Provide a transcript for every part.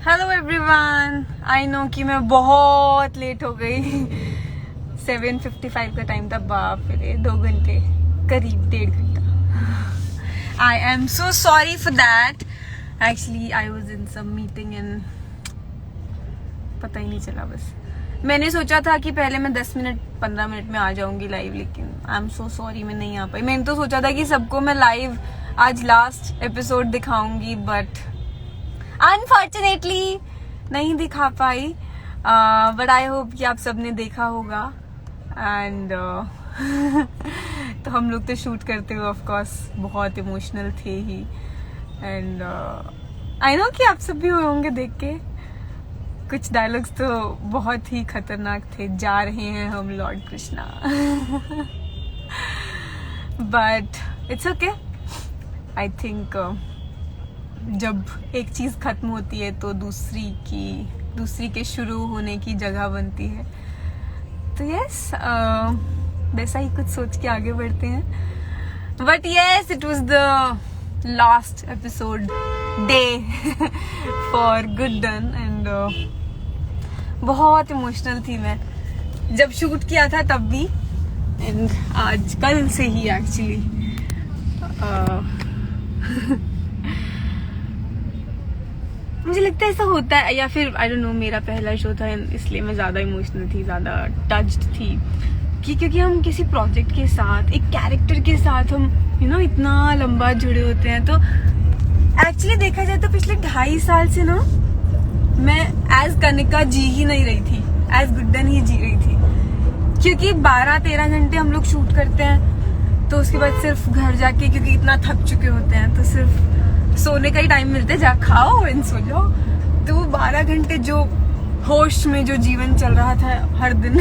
Hello everyone, I know कि मैं बहुत लेट हो गई। 7:55 का टाइम था। बाप रे, 2 घंटे करीब, 1.5 घंटा। I am so sorry for that. Actually I was in some meeting and पता ही नहीं चला। बस मैंने सोचा था कि पहले मैं 10 मिनट 15 मिनट में आ जाऊंगी लाइव, लेकिन आई एम सो सॉरी मैं नहीं आ पाई। मैंने तो सोचा था कि सबको मैं लाइव आज लास्ट एपिसोड दिखाऊंगी, बट अनफॉर्चुनेटली नहीं दिखा पाई। बट आई होप कि आप सबने देखा होगा। एंड तो हम लोग तो शूट करते हुए ऑफ कोर्स बहुत इमोशनल थे ही। एंड आई नो कि आप सब भी हुए होंगे देख के। कुछ डायलॉग्स तो बहुत ही खतरनाक थे। जा रहे हैं हम Lord Krishna. But it's okay. I think जब एक चीज खत्म होती है तो दूसरी के शुरू होने की जगह बनती है। तो यस, वैसा ही कुछ सोच के आगे बढ़ते हैं। But yes, it was the last episode day for good done. And बहुत इमोशनल थी मैं जब शूट किया था तब भी, एंड आज कल से ही एक्चुअली मुझे लगता है ऐसा होता है, या फिर आई डोंट नो, मेरा पहला शो था इसलिए मैं ज्यादा इमोशनल थी, ज्यादा टच्ड थी कि क्योंकि हम किसी प्रोजेक्ट के साथ, एक कैरेक्टर के साथ हम इतना लंबा जुड़े होते हैं। तो एक्चुअली देखा जाए तो पिछले 2.5 साल से ना मैं एज कनिका जी ही नहीं रही थी, एज गुड्डन ही जी रही थी। क्योंकि 12-13 घंटे हम लोग शूट करते हैं, तो उसके बाद सिर्फ घर जाके, क्योंकि इतना थक चुके होते हैं, तो सिर्फ सोने का ही टाइम मिलता है, जा खाओ एंड सो जाओ। तो वो 12 घंटे जो होश में जो जीवन चल रहा था हर दिन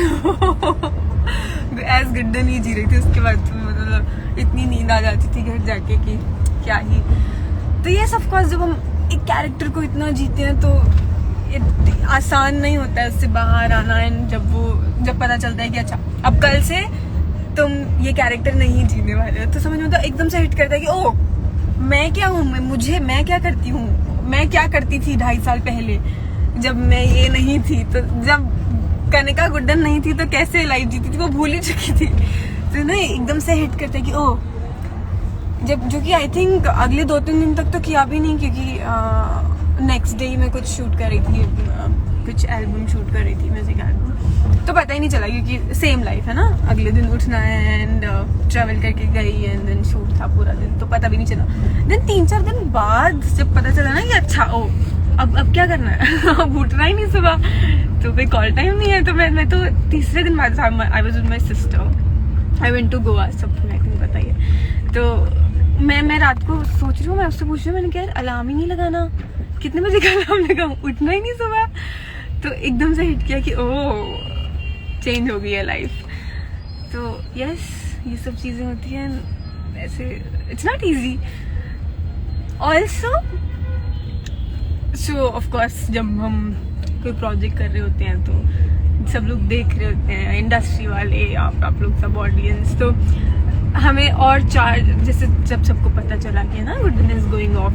एज गुड्डन ही जी रही थी। उसके बाद तो मतलब इतनी नींद आ जाती थी घर जाके कि क्या ही। तो ये ऑफ कोर्स जब हम एक कैरेक्टर को इतना जीते हैं तो आसान नहीं होता है उससे बाहर आना। एंड जब पता चलता है कि अच्छा अब कल से तुम ये कैरेक्टर नहीं जीने वाले हो, तो समझ में तो एकदम से हिट करता है कि ओह मैं क्या हूँ, मैं क्या करती हूँ, मैं क्या करती थी 2.5 साल पहले जब मैं ये नहीं थी। तो जब कनिका गुड्डन नहीं थी तो कैसे लाइफ जीती थी वो भूल ही चुकी थी। तो ना एकदम से हिट करता है कि ओह, जब जो कि आई थिंक अगले 2-3 दिन तक तो किया भी नहीं, क्योंकि नेक्स्ट डे मैं कुछ शूट कर रही थी, कुछ एल्बम शूट कर रही थी, म्यूजिक एल्बम। तो पता ही नहीं चला क्योंकि सेम लाइफ है ना, अगले दिन उठना है एंड ट्रैवल करके गई एंड देन शूट था पूरा दिन, तो पता भी नहीं चला। देन 3-4 दिन बाद जब पता चला ना कि अच्छा ओ अब क्या करना है अब उठना ही नहीं सुबह, तो कोई कॉल टाइम नहीं है। तो मैं तो तीसरे दिन बाद I was with my sister, I went to Goa, सबको आई थिंक पता ही है। तो मैं रात को सोच रही हूँ, मैं उससे पूछ रही हूँ, मैंने कहा अलार्म ही नहीं लगाना, कितने बजे का अलार्म लगाऊं, उठना ही नहीं सुबह। तो एकदम से हिट किया कि ओह चेंज हो गई है लाइफ। तो यस, ये सब चीजें होती हैं वैसे, it's not easy also. So of course जब हम कोई प्रोजेक्ट कर रहे होते हैं तो सब लोग देख रहे होते हैं, इंडस्ट्री वाले, आप लोग सब ऑडियंस, तो हमें और 4 जैसे जब सबको पता चला कि ना गुड्डन इज गोइंग ऑफ,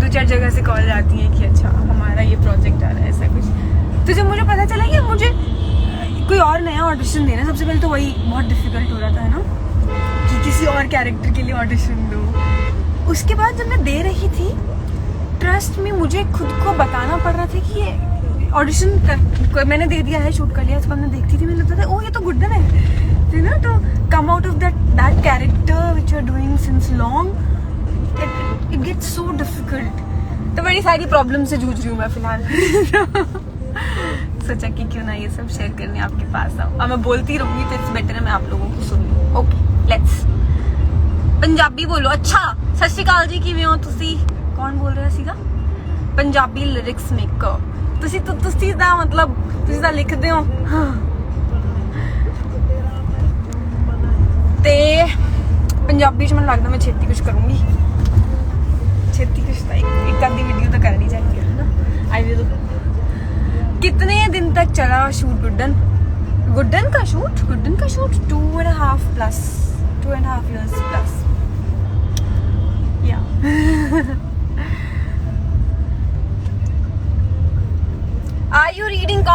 2-4 जगह से कॉल आती हैं कि अच्छा हमारा ये प्रोजेक्ट आ रहा है, ऐसा कुछ। तो जब मुझे पता चला कि मुझे कोई और नया ऑडिशन देना, सबसे पहले तो वही बहुत डिफिकल्ट हो रहा था, है ना, कि किसी और कैरेक्टर के लिए ऑडिशन दो। उसके बाद जब मैं दे रही थी, ट्रस्ट में मुझे खुद को बताना पड़ रहा था कि ये ऑडिशन मैंने दे दिया है, शूट कर लिया। उसके बाद मैं देखती थी, मुझे लगता था ओह ये तो गुड्डन है ना। तो come out of that character which you are doing since long, it gets so difficult. तो बड़ी सारी प्रॉब्लम से जूझ रही हूँ मैं फिलहाल। सोचा कि क्यों ना ये सब शेयर करने आपके पास आऊँ। अब मैं बोलती रहूंगी तो इट्स बेटर है मैं आप लोगों को सुन लूँ। ओके लेट्स पंजाबी बोलो। अच्छा सत श्री अकाल जी, किवें हो तुसी? कौन बोल रहा सीगा? पंजाबी लिरिक्स मेकर ਤੁਸੀਂ ਦਾ मतलब ਤੁਸੀਂ ਤਾਂ ਲਿਖਦੇ ਹੋ। ਤੇ ਪੰਜਾਬੀ ਚ ਮੈਨੂੰ ਲੱਗਦਾ ਮੈਂ ਛੇਤੀ ਕੁਝ ਕਰੂੰਗੀ, ਛੇਤੀ कुछ ਤਾਂ एक आधी वीडियो तो करनी चाहिए है ना। I will. कितने दिन तक चला शूट गुड्डन का शूट 2.5 प्लस 2.5 years प्लस या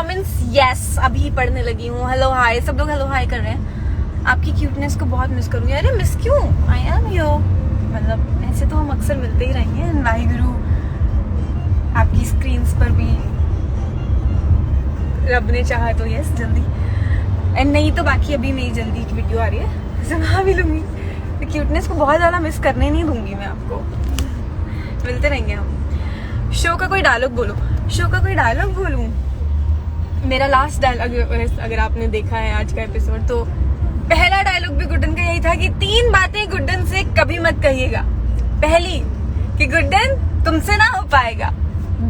कमेंट्स यस अभी पढ़ने लगी हूँ. हेलो हाय, सब लोग हेलो हाय कर रहे हैं. आपकी क्यूटनेस को बहुत मिस करूंगी. अरे मिस क्यों, आई एम हियर. मतलब ऐसे तो हम अक्सर मिलते ही रहेंगे. वाहिगुरु आपकी स्क्रीन्स पर भी रब ने चाहा तो यस जल्दी, एंड नहीं तो बाकी अभी मेरी जल्दी की वीडियो आ रही है, सुना भी लूंगी. तो क्यूटनेस को बहुत ज़्यादा मिस करने नहीं दूंगी मैं आपको. मिलते रहेंगे हम. शो का कोई डायलॉग बोलो. शो का कोई डायलॉग बोलूं. मेरा लास्ट डायलॉग अगर आपने देखा है आज का एपिसोड, तो पहला डायलॉग भी गुड्डन का यही था कि 3 बातें गुड्डन से कभी मत कहिएगा. पहली कि गुड्डन तुमसे ना हो पाएगा,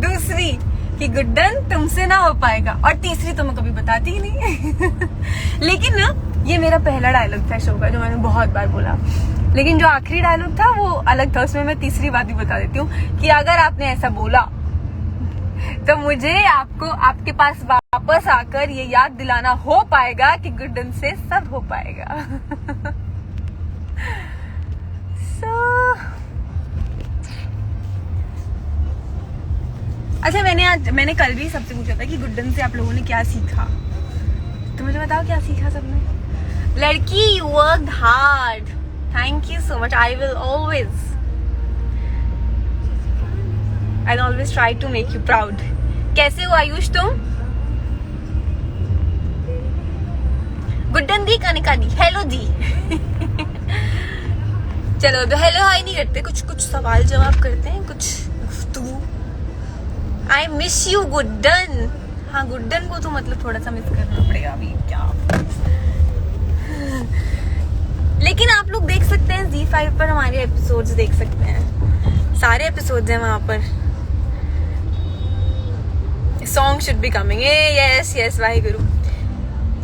दूसरी कि गुड्डन तुमसे ना हो पाएगा, और तीसरी तो मैं कभी बताती ही नहीं. लेकिन ना ये मेरा पहला डायलॉग था शो का, जो मैंने बहुत बार बोला. लेकिन जो आखिरी डायलॉग था वो अलग था. उसमें मैं तीसरी बात भी बता देती हूँ कि अगर आपने ऐसा बोला तो मुझे आपको आपके पास वापस आकर ये याद दिलाना हो पाएगा कि गुड्डन से सब हो पाएगा. अच्छा, मैंने कल भी सबसे पूछा था कि गुड्डन से आप लोगों ने क्या सीखा. तो मुझे बताओ क्या सीखा सबने. लड़की you work hard. Thank you so much. I will always try to make you proud. कैसे हो आयुष तुम. गुड्डन दी कनिका दी हेलो दी. चलो तो हेलो हाय नहीं करते, कुछ सवाल जवाब करते हैं, कुछ गुफ्तगू. I miss you Guddan. हाँ गुड्डन को तो मतलब थोड़ा सा मिस करना पड़ेगा अभी क्या. लेकिन आप लोग देख सकते हैं Z5 पर हमारे एपिसोड्स देख सकते हैं. सारे एपिसोड्स हैं वहां पर. Song should be coming. Yes Waheguru.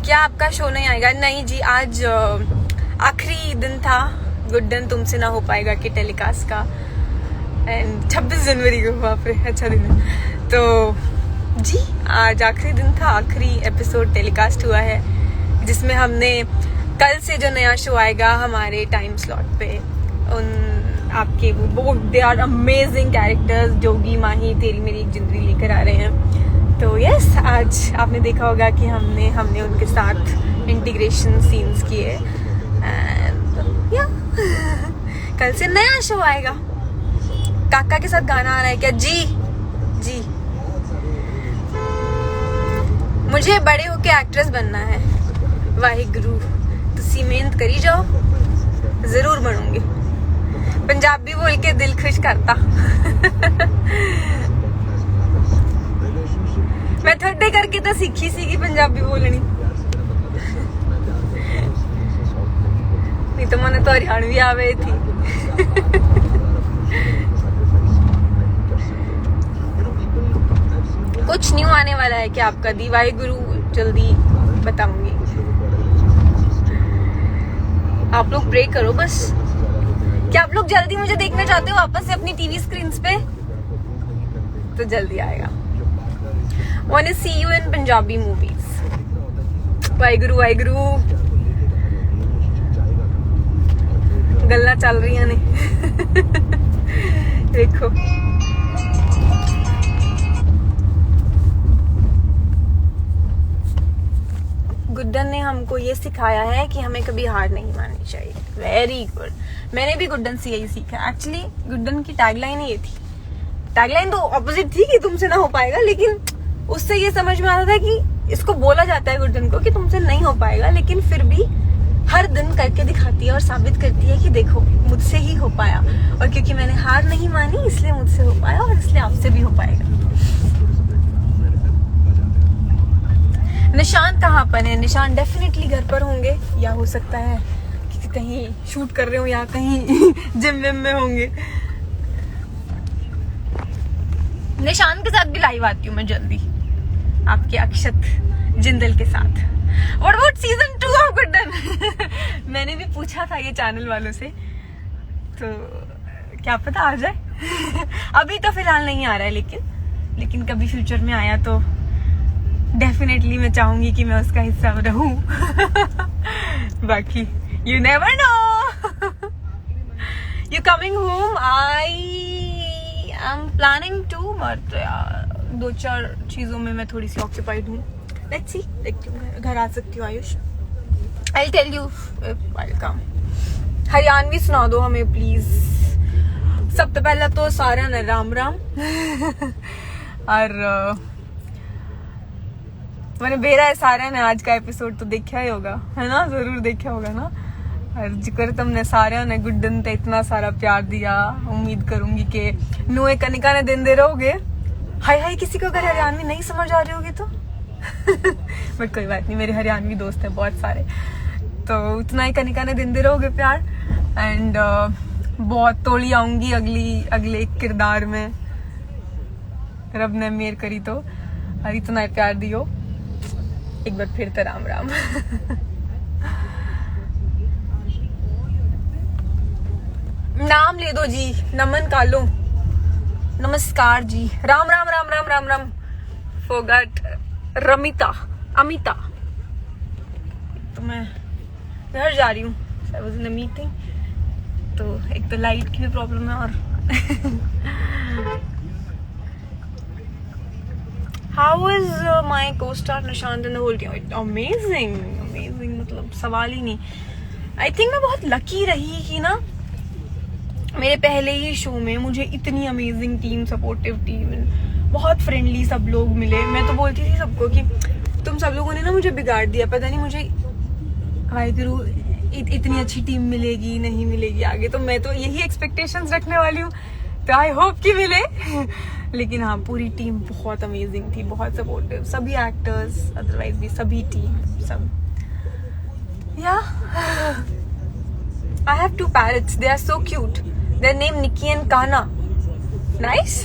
क्या आपका शो नहीं आएगा. नहीं जी, आज आखिरी दिन था गुड्डन तुमसे ना हो पाएगा के टेलीकास्ट का, एंड 26 जनवरी को. वहाँ पे अच्छा दिन है. तो जी आज आखिरी दिन था. आखिरी एपिसोड टेलीकास्ट हुआ है, जिसमें हमने कल से जो नया शो आएगा हमारे टाइम स्लॉट पे, उन आपके वो दे आर अमेजिंग कैरेक्टर्स. जोगी, माही, तेरी मेरी एक जिंदगी लेकर आ रहे हैं. तो यस आज आपने देखा होगा कि हमने उनके साथ इंटीग्रेशन सीन्स किए. एंड या कल से नया शो आएगा. काका के साथ गाना आ रहा है क्या. जी मुझे बड़े होके एक्ट्रेस बनना है. वाहिगुरु तुसी मेहनत करी जाओ, जरूर बनूंगी. पंजाबी बोल के दिल खुश करता. मैं थोड़े करके तो सीखी सी पंजाबी बोलनी, नहीं तो मैंने तो हरियाणवी आवे थी. कुछ न्यू आने वाला है क्या आपका दी. वाहिगुरु जल्दी बताऊंगी. आप लोग प्रे करो बस. क्या आप लोग जल्दी मुझे देखना चाहते हो वापस से अपनी टीवी स्क्रीन पे. तो जल्दी आएगा. Want to see you in Punjabi movies. Waheguru Waheguru. गल्ला चल रही ने. देखो गुड्डन ने हमको ये सिखाया है कि हमें कभी हार नहीं माननी चाहिए. Very good. मैंने भी गुड्डन से यही सीखा. एक्चुअली गुड्डन की टैगलाइन ये थी. टैगलाइन तो ऑपोजिट थी कि तुमसे ना हो पाएगा, लेकिन उससे ये समझ में आता था कि इसको बोला जाता है गुड्डन को कि तुमसे नहीं हो पाएगा, लेकिन फिर भी हर दिन करके दिखाती है और साबित करती है कि देखो मुझसे ही हो पाया, और क्योंकि मैंने हार नहीं मानी इसलिए मुझसे हो पाया, और इसलिए आपसे भी हो पाएगा. निशान कहाँ पर है. निशान डेफिनेटली घर पर होंगे, या हो सकता है कि कहीं शूट कर रहे हो, या कहीं जिम विम में होंगे. निशान के साथ भी लाइव आती हूँ मैं जल्दी, आपके अक्षत जिंदल के साथ. What about season 2 of Guddan. मैंने भी पूछा था ये चैनल वालों से, तो क्या पता आ जाए. अभी तो फिलहाल नहीं आ रहा है, लेकिन कभी फ्यूचर में आया तो डेफिनेटली मैं चाहूंगी कि मैं उसका हिस्सा रहूं. बाकी you never know. You coming home. I am planning to, but 2-4 चीजों में मैं थोड़ी सी ऑक्यूपाइड हूँ. लेट्स सी, देखती हूँ घर आ सकती हूँ Ayush. I tell you welcome. Haryanvi सुना दो हमें प्लीज। सबसे पहले तो सारा ने राम राम और मैंने बेरा है सारा ने आज का एपिसोड तो देखा ही होगा, है ना, जरूर देखा होगा ना। और जिक्र तुमने सारे ने गुड्डन ते इतना सारा प्यार दिया, उम्मीद करूंगी कि नोए कनिका ने दिन दे रहोगे। हाय हाय, किसी को अगर हरियाणवी नहीं समझ आ रही होगी तो बट कोई बात नहीं, मेरे हरियाणवी दोस्त हैं बहुत सारे, तो उतना ही कनिका ने दिन दे रहोगे प्यार। एंड बहुत तोड़ी आऊंगी अगले किरदार में, रब ने मेहर करी तो, और इतना ही प्यार दियो एक बार फिर तो राम राम। नाम ले दो जी, नमन कालो, नमस्कार जी, राम राम राम राम राम राम। फोगट अमिता। तो मैं घर जा रही हूँ, I was in a meeting, तो एक तो लाइट की भी प्रॉब्लम है और how is my co star Nishant in the whole team? Amazing, मतलब सवाल ही नहीं। आई थिंक मैं बहुत लकी रही कि ना मेरे पहले ही शो में मुझे इतनी अमेजिंग टीम, सपोर्टिव टीम, बहुत फ्रेंडली सब लोग मिले। मैं तो बोलती थी सबको कि तुम सब लोगों ने ना मुझे बिगाड़ दिया, पता नहीं मुझे वाहिगुरु इतनी अच्छी टीम मिलेगी नहीं मिलेगी आगे, तो मैं तो यही एक्सपेक्टेशंस रखने वाली हूँ, तो आई होप कि मिले। लेकिन हाँ, पूरी टीम बहुत अमेजिंग थी, बहुत सपोर्टिव, सभी एक्टर्स, अदरवाइज भी सभी टीम सब। या I have 2 parrots. They are so cute. They're named Nikki and Kana. Nice.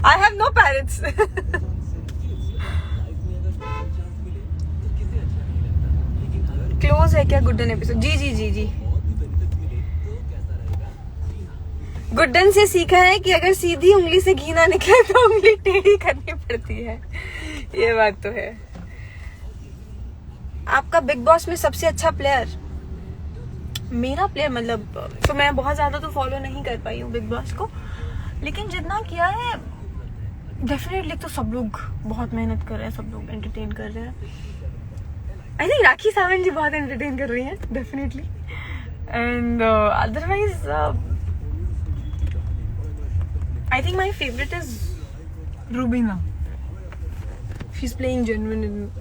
I have no parrots. Close है क्या गुड्डन एपिसोड? जी। गुड्डन से सीखा है कि अगर सीधी उंगली से घी ना निकले तो उंगली टेढ़ी करनी पड़ती है। ये बात तो है। आपका बिग बॉस में सबसे अच्छा प्लेयर? मेरा प्लेयर मतलब तो मैं बहुत ज्यादा तो फॉलो नहीं कर पाई हूँ बिग बॉस को, लेकिन जितना किया है डेफिनेटली तो सब लोग बहुत मेहनत कर रहे हैं, सब लोग एंटरटेन कर रहे हैं। आई थिंक राखी सावंत जी बहुत एंटरटेन कर रही हैं definitely, and otherwise I think my favourite is Rubina. She is playing genuine,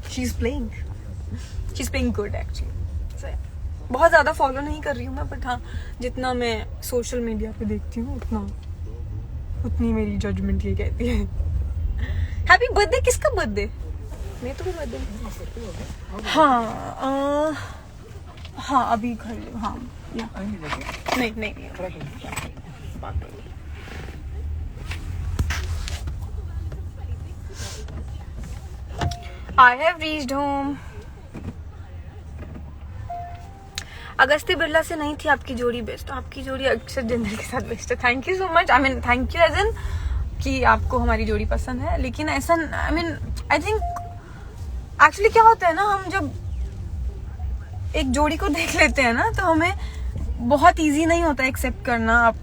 she is playing good actually. बहुत ज्यादा फॉलो नहीं कर रही हूँ मैं, बट हाँ जितना मैं सोशल मीडिया पे देखती हूँ उतनी मेरी जजमेंट ये कहती है। Happy birthday. किसका बर्थडे? मैं तो बर्थडे। हाँ अभी घर, हाँ नहीं I have reached home. Agasti Birla से नहीं थी आपकी जोड़ी बेस्ट? आपकी जोड़ी अक्षर जंदल के साथ बेस्ट है। Thank you so much. I mean thank you as in कि आपको हमारी जोड़ी पसंद है, लेकिन ऐसा आई थिंक एक्चुअली क्या होता है ना, हम जब एक जोड़ी को देख लेते हैं ना तो हमें बहुत इजी नहीं होता एक्सेप्ट करना। आप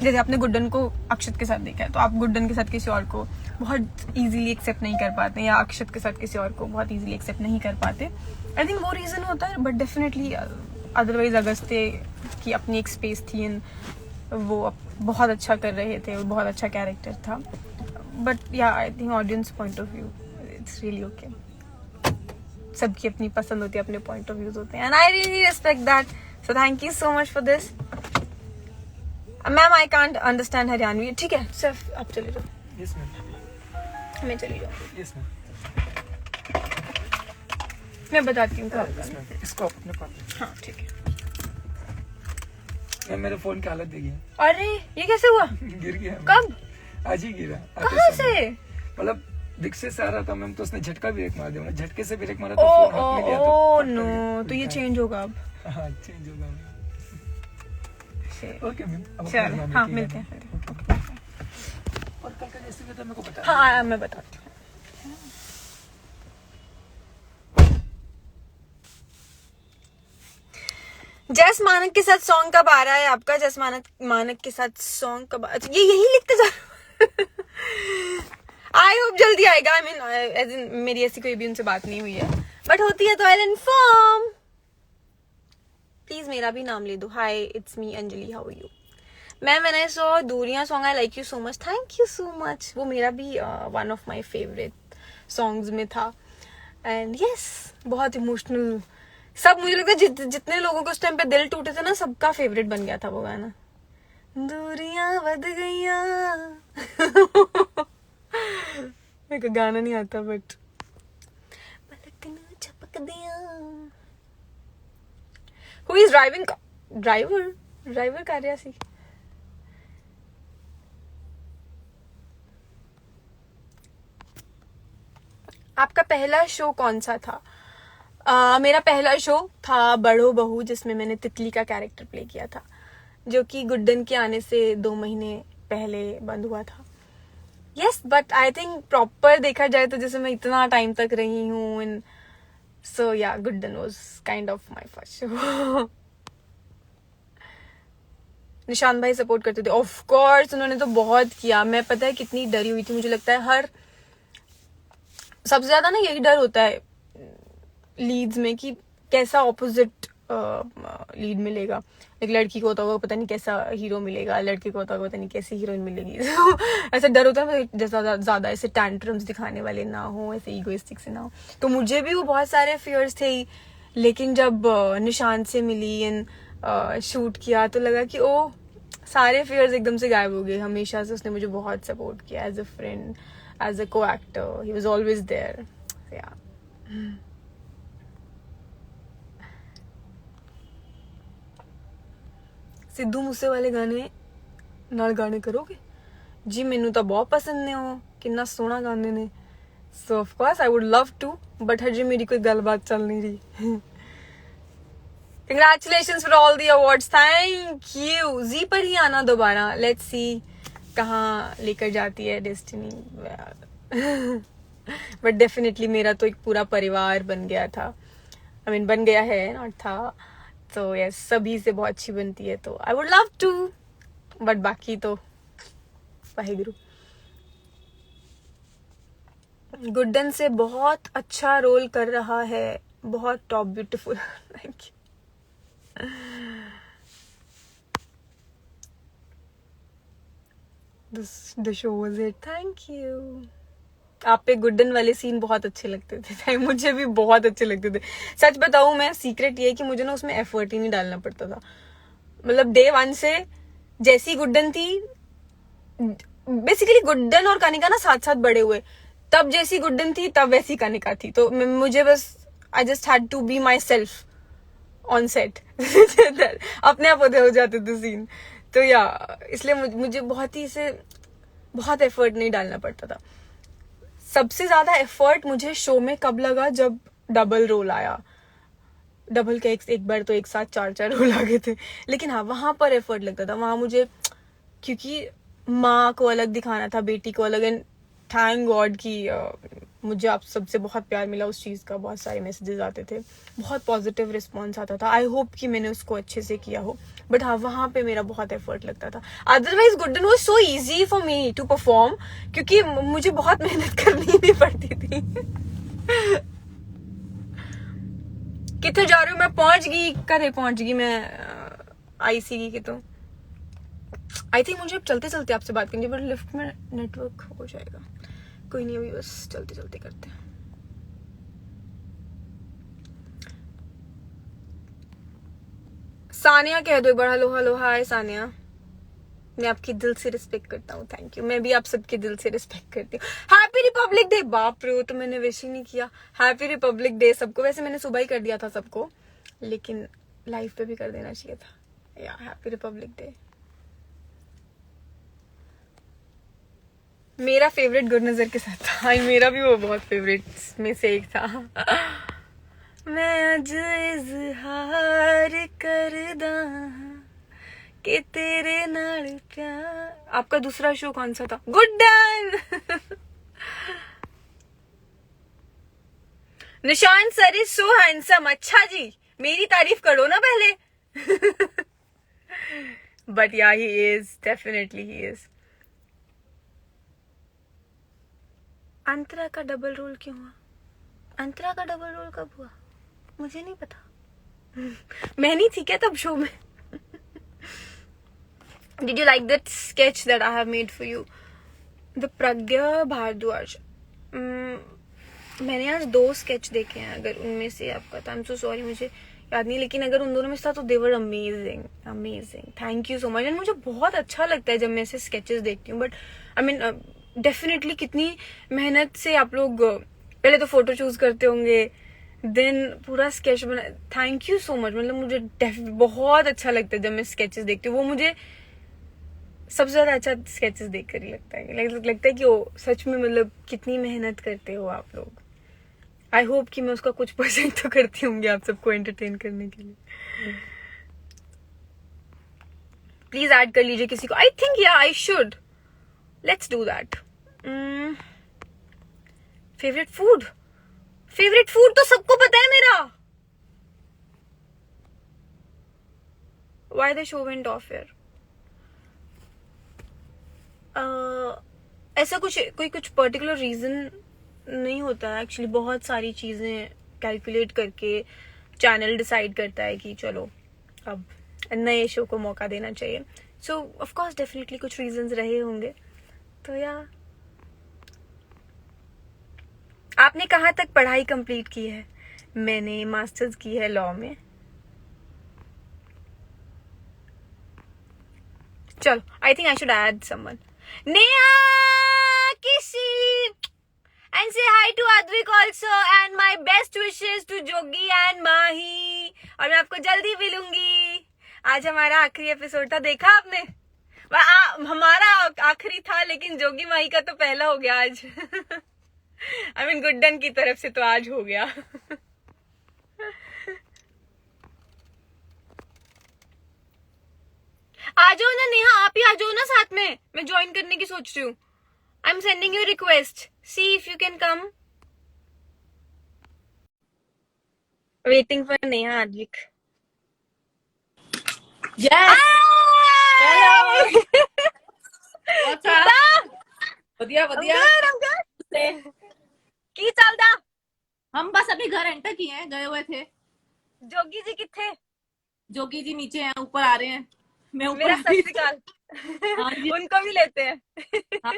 जैसे आपने गुड्डन को अक्षत के साथ देखा है, तो आप गुड्डन के साथ किसी और को बहुत इजीली एक्सेप्ट नहीं कर पाते, या अक्षत के साथ किसी और को बहुत इजीली एक्सेप्ट नहीं कर पाते। आई थिंक वो रीजन होता है, बट डेफिनेटली अदरवाइज अगस्ते की अपनी एक स्पेस थी, वो बहुत अच्छा कर रहे थे, बहुत अच्छा कैरेक्टर था। बट या I think audience point of view it's really okay. सबकी अपनी पसंद होती है, अपने पॉइंट ऑफ व्यूज होते हैं, and I really respect that, so thank you so much for this. Ma'am I can't understand Haryanvi. ठीक है सिर्फ आप चले जाओ। Yes ma'am. मैं चली जाऊँ? Yes ma'am. मैं बताती हूँ इसको अपने पास। हाँ ठीक है। मेरे फोन की हालत देखिए। अरे ये कैसे हुआ? गिर गया। कब? आज ही गिरा। कहाँ से? मतलब दिक्कत से आ रहा था मैम, तो उसने झटका ब्रेक मार दिया, झटके से ब्रेक मारा तो फोन हाथ में लिया तो नो, तो ये चेंज होगा अब। हाँ चेंज होगा। ओके मैम, चलो हाँ मिलते हैं। और कल का जैसे भी था मेरे को बता। हाँ मैं बताती हूँ। जस मानक के साथ सॉन्ग कब आ रहा है आपका? जस मानक के साथ सॉन्ग कब? अच्छा ये यही लिखते जा आई होप जल्दी आएगा. आई मीन एज इन मेरी ऐसी कोई भी उनसे बात नहीं हुई है, बट होती है तो आई इन्फॉर्म. प्लीज मेरा भी नाम ले दो. Hi it's me Anjali, how are you. Ma'am when I saw Dooriyan song I like you so much. Thank you so much. वो मेरा भी one of my favourite songs में था. एंड यस, बहुत इमोशनल. सब मुझे लगता है जितने लोगों को उस टाइम पे दिल टूटे थे ना, सबका फेवरेट बन गया था वो गाना. दूरियां बढ़ गईया. मेरे को गाना नहीं आता बट पलक न झपक दिया. Who is driving? ड्राइवर कार्या सी. आपका पहला शो कौन सा था? मेरा पहला शो था बड़ो बहू, जिसमें मैंने तितली का कैरेक्टर प्ले किया था, जो कि गुड्डन के आने से 2 महीने पहले बंद हुआ था. Yes, but I think proper देखा जाए तो जैसे मैं इतना टाइम तक रही हूँ इन, सो या Guddan was kind of my first show. निशान भाई सपोर्ट करते थे, ऑफ कोर्स उन्होंने तो बहुत किया. मैं पता है कितनी डरी हुई थी. मुझे लगता है हर सबसे ज्यादा ना यही डर होता है लीड्स में कि कैसा ऑपोजिट लीड मिलेगा. एक लड़की को होता होगा पता नहीं कैसा हीरो मिलेगा, लड़के को होता होगा पता नहीं कैसी हीरोइन मिलेगी. ऐसा डर होता है जैसा ज्यादा ऐसे टैंट्रम्स दिखाने वाले ना हो, ऐसे ईगोइस्टिक से ना हो. तो मुझे भी वो बहुत सारे फियर्स थे ही. लेकिन जब निशान से मिली एंड शूट किया तो लगा कि ओ सारे फियर्स एकदम से गायब हो गए. हमेशा से उसने मुझे बहुत सपोर्ट किया as a friend, as a co actor. He was always there. Yeah Sidhu मूसे वाले गाने ਨਾਲ गाने करोगे जी? ਮੈਨੂੰ ਤਾਂ ਬਹੁਤ ਪਸੰਦ ਨੇ, ਉਹ ਕਿੰਨਾ ਸੋਹਣਾ ਗਾਉਂਦੇ ਨੇ. So of course I would love to, but ਹਜੇ ਮੇਰੀ ਕੋਈ ਗੱਲਬਾਤ ਚੱਲ ਨਹੀਂ ਰਹੀ. Congratulations for all the awards. Thank you. जी पर ही आना दोबारा. Let's see कहाँ लेकर जाती है डेस्टिनी. But definitely मेरा तो एक पूरा परिवार बन गया था. I mean बन गया है, not था. तो yes, सभी से बहुत अच्छी बनती है. तो I would love to. But बाकी तो वाहिगुरु. गुड्डन से बहुत अच्छा रोल कर रहा है. बहुत top beautiful. Thank you. The show was it. Thank you. आप पे गुड्डन वाले सीन बहुत अच्छे लगते थे. मुझे भी बहुत अच्छे लगते थे. सच बताऊं मैं, सीक्रेट ये है कि मुझे ना उसमें एफर्ट ही नहीं डालना पड़ता था. मतलब डे 1 से जैसी गुड्डन थी, बेसिकली गुड्डन और कनिका ना साथ साथ बड़े हुए. तब जैसी गुड्डन थी तब वैसी कनिका थी. तो मुझे बस I just had to be myself on set. अपने आप हो जाते थे सीन. तो या इसलिए मुझे बहुत ही से बहुत एफर्ट नहीं डालना पड़ता था. सबसे ज्यादा एफर्ट मुझे शो में कब लगा, जब डबल रोल आया. डबल के एक बार तो एक साथ 4 रोल आ गए थे. लेकिन हाँ, वहां पर एफर्ट लगता था. वहां मुझे क्योंकि माँ को अलग दिखाना था, बेटी को अलग. एंड थैंक गॉड कि मुझे आप सबसे बहुत प्यार मिला उस चीज का. बहुत सारे मैसेजेस आते थे, बहुत पॉजिटिव रिस्पॉन्स आता था. आई होप कि मैंने उसको अच्छे से किया हो. बट हाँ, वहां पे मेरा बहुत एफर्ट लगता था. Otherwise Guddan was so easy for me to perform, क्योंकि मुझे बहुत मेहनत करनी नहीं पड़ती थी. कितने जा रही हूँ मैं? पहुंच गई, करे पहुंच गई मैं आईसी की. तो आई थिंक मुझे चलते चलते आपसे बात करनी, बट लिफ्ट में नेटवर्क हो जाएगा. कोई नहीं, अभी बस चलते चलते करते हैं. सानिया कह दो एक बार. Hello hello hi Sania. मैं आपकी दिल से रिस्पेक्ट करता हूँ. Thank you. मैं भी आप सबके दिल से रिस्पेक्ट करती हूँ. Happy republic day. बाप रे, तो मैंने विश ही नहीं किया. हैप्पी रिपब्लिक डे सबको. वैसे मैंने सुबह ही कर दिया था सबको, लेकिन लाइव पे भी कर देना चाहिए था. या हैप्पी रिपब्लिक डे. मेरा फेवरेट गुरनजर के साथ था. मेरा भी वो बहुत फेवरेट में से एक था. मैं आज इजहार करदा कि तेरे नाल प्यार. आपका दूसरा शो कौन सा था? गुड्डन. निशान सर इज सो हैंडसम. अच्छा जी, मेरी तारीफ करो ना पहले. But yeah he is, definitely he is. Antara का डबल रोल क्यों हुआ? अंतरा का डबल रोल कब हुआ? मुझे नहीं पता। मैं नहीं थी क्या तब शो में? Did you like that sketch that I have made for you? The Pragya Bhardwaj. मैंने आज 2 स्केच देखे हैं, अगर उनमें से आपका तो आई एम सो सॉरी मुझे याद नहीं, लेकिन अगर उन दोनों में से था तो they were amazing amazing. Thank you so much. And मुझे बहुत अच्छा लगता है जब मैं ऐसे स्केचेस देखती हूँ, बट आई मीन डेफिनेटली कितनी मेहनत से आप लोग पहले तो फोटो चूज करते होंगे, देन पूरा स्केच बना। Thank you so much. मतलब मुझे बहुत अच्छा लगता है जब मैं स्केचेस देखती हूँ, वो मुझे सबसे ज्यादा अच्छा स्केचेस देखकर ही लगता है। लगता है कि वो सच में मतलब कितनी मेहनत करते हो आप लोग। आई होप कि मैं उसका कुछ परसेंट तो करती होंगी आप सबको एंटरटेन करने के लिए। प्लीज ऐड कर लीजिए किसी को। आई थिंक या I should, let's do that. Favourite food, favourite food तो सबको पता है मेरा। Why the show went of air? ऐसा कुछ पर्टिकुलर रीजन नहीं होता है एक्चुअली। बहुत सारी चीजें कैलकुलेट करके चैनल डिसाइड करता है कि चलो अब नए शो को मौका देना चाहिए। सो ऑफ कोर्स डेफिनेटली कुछ रीजंस रहे होंगे। तो या आपने कहाँ तक पढ़ाई कंप्लीट की है? मैंने मास्टर्स की है लॉ में। चलो I think I should add someone. Neha किसी and say hi to Advik also and my best wishes to Jogi and Mahi। और मैं आपको जल्दी मिलूंगी। आज हमारा आखिरी एपिसोड था, देखा आपने? हमारा आखिरी था लेकिन जोगी माही का तो पहला हो गया आज। आई मीन गुड्डन की तरफ से तो आज हो गया। आ जाओ ना नेहा, आप ही आ जाओ ना साथ में, मैं ज्वाइन करने की सोच रही हूँ। I'm sending you a request. See if you can come. Waiting for Neha Advik. Yes. Hello. What's up? बढ़िया बढ़िया। I'm good. की चलदा? हम बस अभी घर एंटर किए हैं, गए हुए थे। जोगी जी किथे? जोगी जी नीचे हैं, ऊपर आ रहे हैं। मैं ऊपर मेरा सत श्री अकाल। हाँ जी। उनको भी लेते हैं। हाँ।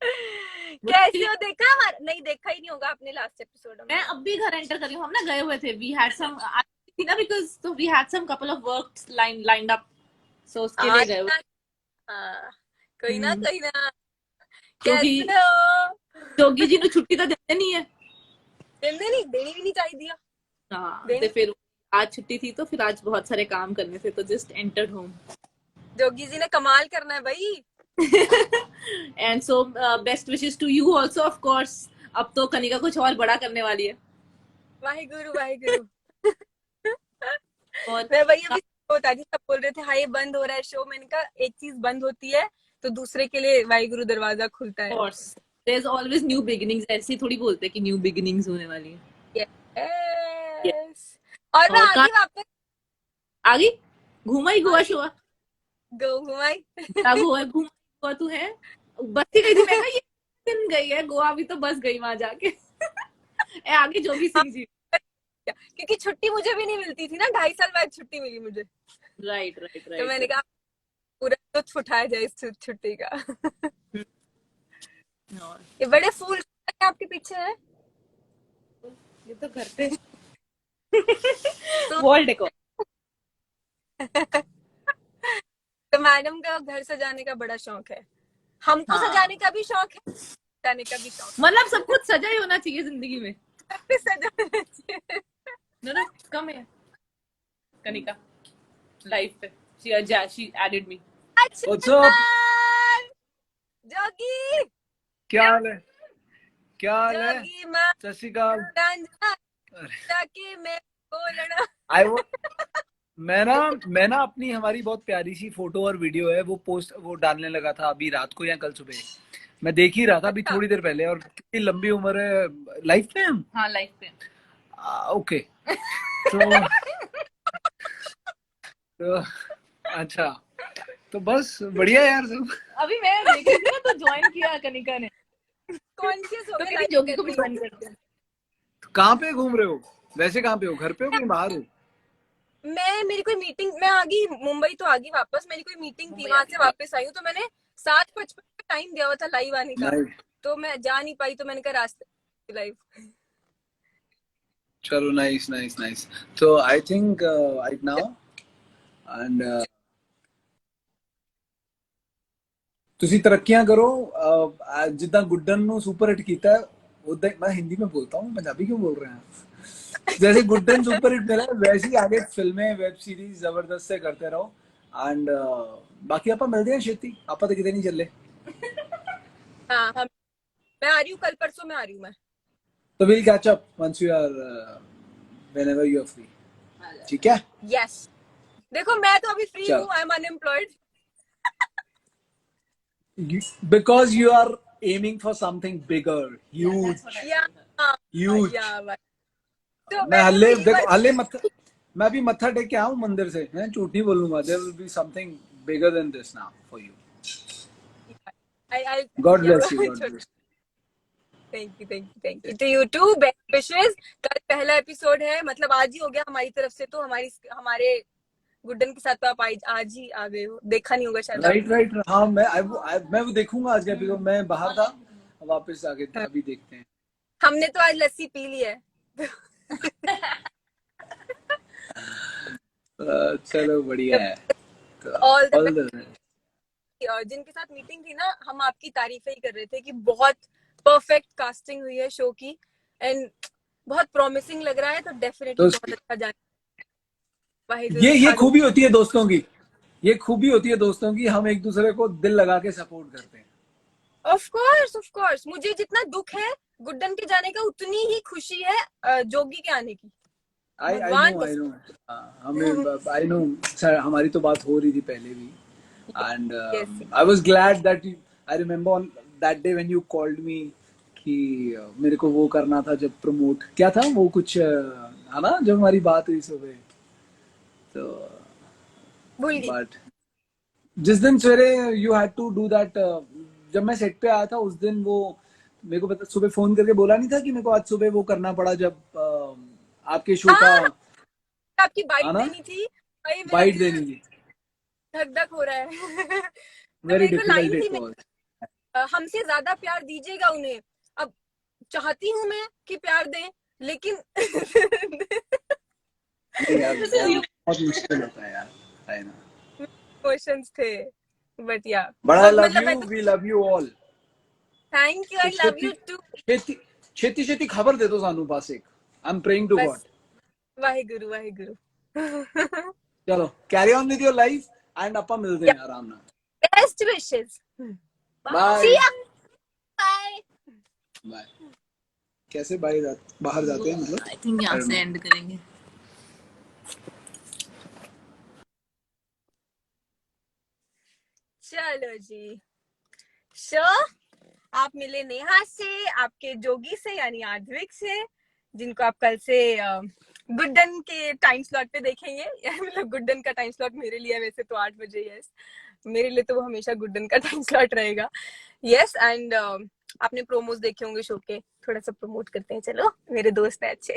कैसे हो? देखा हमारा? नहीं देखा ही नहीं होगा आपने लास्ट एपिसोड में। मैं अब भी घर एंटर कर रही हूँ। हम ना गए हुए थे, वी हैड सम थी ना, बिकॉज तो we had some couple of works lined up, so उसके लिए गए हुए। कोई ना कोई ना। क्योंकि कैसे हो? जोगी जी ने छुट्टी तो देते नहीं है। देनी भी नहीं चाहिए दिया। हाँ, तो फिर आज छुट्टी थी तो फिर आज बहुत सारे काम करने थे, तो just entered home. Jogi ji ने कमाल करना है भाई। And so best wishes to you also of course. अब तो कनिका कुछ और बड़ा करने वाली है। वाहिगुरु वाहिगुरु। और मैं वही अभी होता जी, सब बोल रहे थे हाँ ये बंद हो रहा है शो। मैंने कहा एक चीज बंद होती है तो दूसरे के लिए वाहिगुरु दरवाजा खुलता है। Course there is always new beginnings. ऐसे थोड़ी बोलते हैं कि न्यू बिगिनिंग्स होने वाली है। यस। और मैं आगे वापस आगे घुमा ही गोवा शो घुमाई घुमा तू है बस ही गई थी। मैं ये दिन गई है गोवा, अभी तो बस गई वहां जाके। आगे जोगी सिंह जी, क्योंकि छुट्टी मुझे भी नहीं मिलती थी ना, 2.5 साल बाद छुट्टी मिली मुझे। राइट। तो मैंने कहा पूरा लुत्फ उठाया जाए इस छुट्टी का। ये बड़े फूल आपके पीछे है। ये तो घर पे वॉल डेकोर। तो मैडम का घर सजाने का बड़ा शौक है। हमको सजाने का भी शौक है, सजाने का भी शौक। मतलब सब कुछ सजा ही होना चाहिए जिंदगी में। सजाना चाहिए। No, come here. Kanika, live पे. She added me. What's up? जोगी क्या हाल है? क्या हाल है? जोगी माँ सत श्री अकाल। ताकि मैं बोलना। मैं ना अपनी हमारी बहुत प्यारी सी फोटो और वीडियो है वो डालने लगा था अभी रात को या कल सुबह। मैं देख ही रहा था अभी थोड़ी देर पहले। और कितनी लंबी उम्र है। लाइफ पे हम? हाँ लाइफ पे। ओके। तो अच्छा, तो बस बढ़िया यार सब। अभी मैं देख रही थी ना तो ज्वाइन किया कनिका ने। कॉन्शियस हो तो गए कहती लाइफ जोगी को भी में। ज्वाइन करते हैं। कहाँ पे घूम रहे हो वैसे? कहाँ पे हो? घर पे हो कहीं बाहर हो? मेरी कोई मीटिंग, मैं आ गई मुंबई, तो आ गई वापस। मेरी कोई मीटिंग थी, वहां से वापस आई हूँ, तो मैंने 7:55 पे टाइम दिया हुआ था लाइव आने का, नहीं, तो मैं जा नहीं पाई, तो मैंने कहा रास्ते लाइव। चलो, नाइस नाइस नाइस। तो I think right now and ਤੁਸੀਂ ਤਰੱਕੀਆਂ करो। जितना गुड्डन ਨੂੰ सुपर हिट किया है, उदा मैं हिंदी में बोलता हूँ, पंजाबी क्यों बोल रहे हैं? जैसे गुड्डन सुपर हिट मिला है, वैसे ही आगे फिल्में वेब सीरीज जबरदस्त से करते रहो। एंड बाकी ਆਪਾਂ ਮਿਲਦੇ ਹਾਂ ਛੇਤੀ, ਆਪਾਂ ਤਾਂ ਕਿਤੇ ਨਹੀਂ ਚੱਲੇ। हाँ हम, मैं आ रही हूँ कल परसों में आ रही हूँ मैं। तो we'll catch up once you are whenever you are free, ठीक है? यस, देखो मैं तो अभी फ्री चल। हूँ, I am unemployed. Because you are aiming for something bigger, huge, या huge. या भाई, तो मैं मैंने हल्ले भी देखो हल्ले मत, मैं भी मत्था टेक के आऊं मंदिर से, मैं झूठ नहीं बोलूंगा। There will be something bigger than this now for you. I God bless you, God bless. Thank you to you too, best wishes. कल पहला एपिसोड है, मतलब आज ही हो गया हमारी तरफ से, तो हमारे गुड्डन के साथ तो आप आज ही आ गए हो, देखा नहीं होगा शायद राइट राइट, हाँ मैं वो देखूंगा आज का एपिसोड। मैं बाहर था, वापस आके अभी देखते हैं। हमने तो आज लस्सी पी ली है। चलो बढ़िया है। ऑल द All the जिनके साथ मीटिंग थी ना, हम आपकी तारीफें ही कर रहे थे कि बहुत परफेक्ट कास्टिंग हुई है शो की, एंड बहुत प्रॉमिसिंग लग रहा है, तो डेफिनेटली तो बहुत अच्छा जाने। ये खूबी होती है दोस्तों की, ये खूबी होती है दोस्तों की, हम एक दूसरे को दिल लगा के सपोर्ट करते हैं। ऑफ कोर्स मुझे जितना दुख है गुड्डन के जाने का, उतनी ही खुशी है जोगी के आने की। आई नो हमें आई नो सर, हमारी तो बात हो रही थी पहले भी। And I was glad that I remember on that day when you called me कि मेरे को वो करना था, जब प्रमोट क्या था वो कुछ है ना, जब हमारी बात हुई सुबह, तो भूल गई। बट जिस दिन सवेरे you had to do that, जब मैं सेट पे आया था उस दिन, वो मेरे को पता सुबह फोन करके बोला नहीं था कि मेरे को आज सुबह वो करना पड़ा, जब आपके शो का आपकी बाइट आना, देनी थी, बाइट देनी थी। धक धक हो रहा है। तो वेरी मेरे को लाइन डिफिकल्ट थी, इट वाज। हमसे ज्यादा प्यार दीजिएगा उन्हें। अब चाहती हूँ मैं कि प्यार दें, लेकिन नहीं यार, बहुत मुश्किल होता है यार, है ना। क्वेश्चंस थे, but yeah but I love मतलब you, we love you all. Thank you, I love you too. छेती छेती छेती खबर दे दो सानू पास एक, I am praying to God. बस वाहिगुरु वाहिगुरु। चलो carry on with your life and अपन मिलते हैं आराम ना। बेस्ट विशेस, बाय सी या, बाय बाय। कैसे बाहर जाते हैं मतलब? आई थिंक यहाँ से एंड करेंगे। चलो जी, शो आप मिले नेहा से, आपके जोगी से यानी आद्विक से, जिनको आप कल से गुड्डन के टाइम स्लॉट पे देखेंगे। मतलब गुड्डन का टाइम स्लॉट मेरे लिए वैसे तो 8 बजे, यस, मेरे लिए तो वो हमेशा गुड्डन का टाइम स्लॉट रहेगा। यस, एंड आपने प्रोमोज देखे होंगे शो के, थोड़ा सा प्रमोट करते हैं, चलो मेरे दोस्त है अच्छे।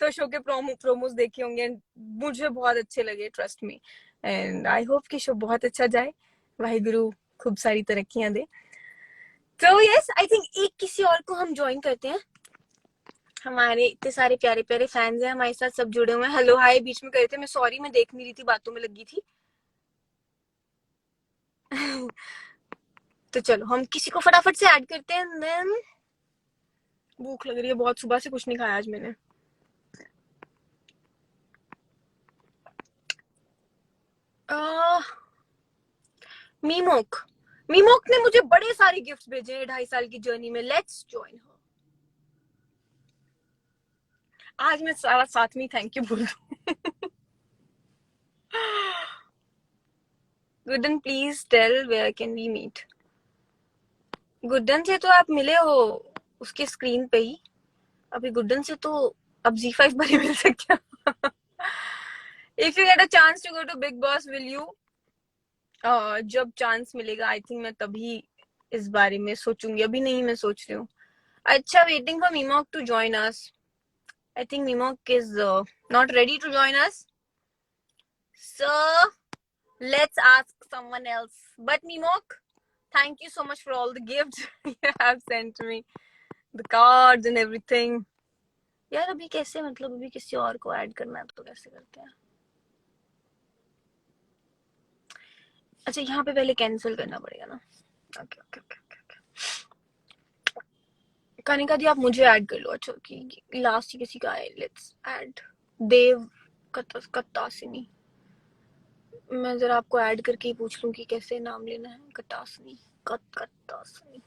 तो शो के प्रोमोज देखे होंगे, मुझे बहुत अच्छे लगे, trust me, and I hope कि शो बहुत अच्छा जाए, वाहिगुरु खूब सारी तरक्कियां दे। तो यस, आई थिंक एक किसी और को हम ज्वाइन करते हैं, हमारे इतने सारे प्यारे प्यारे फैंस हैं हमारे साथ, सब जुड़े हुए हैं। हेलो हाय बीच में करे थे, मैं सॉरी, मैं देख नहीं रही थी, बातों में लगी थी। तो चलो हम किसी को फटाफट से ऐड करते हैं, देन भूख लग रही है बहुत, सुबह से कुछ नहीं खाया आज मैंने। मीमोक ने मुझे बड़े सारे गिफ्ट्स भेजे हैं 2.5 साल की जर्नी में। Let's join her. आज मैं सारा साथ में थैंक यू बोल दूं। Guddan please tell where can we meet. Guddan से तो आप मिले हो उसके स्क्रीन पे ही, अभी गुड्डन से तो अब Z5 पर ही मिल सकते हो। If you get a chance to go to Bigg Boss, will you? जब चांस मिलेगा आई थिंक मैं तभी इस बारे में सोचूंगी, अभी नहीं मैं सोच रही हूँ. अच्छा, वेटिंग फॉर मीमॉक to join us. I think मीमॉक is not ready to join us, so let's ask someone else. But Mimok, thank you so much for all the gifts you have sent me, the cards and everything. यार अभी कैसे, मतलब अभी किसी और को add करना है तो कैसे करते हैं? अच्छा, यहाँ पे पहले कैंसिल करना पड़ेगा ना. Okay okay okay. कनिका दी आप मुझे ऐड कर लो. अच्छा कि लास्ट किसी का है. लेट्स ऐड देव कत्तासिनी. मैं जरा आपको ऐड करके ही पूछ लूं कि कैसे नाम लेना है. कत्तासिनी, कत्तासिनी.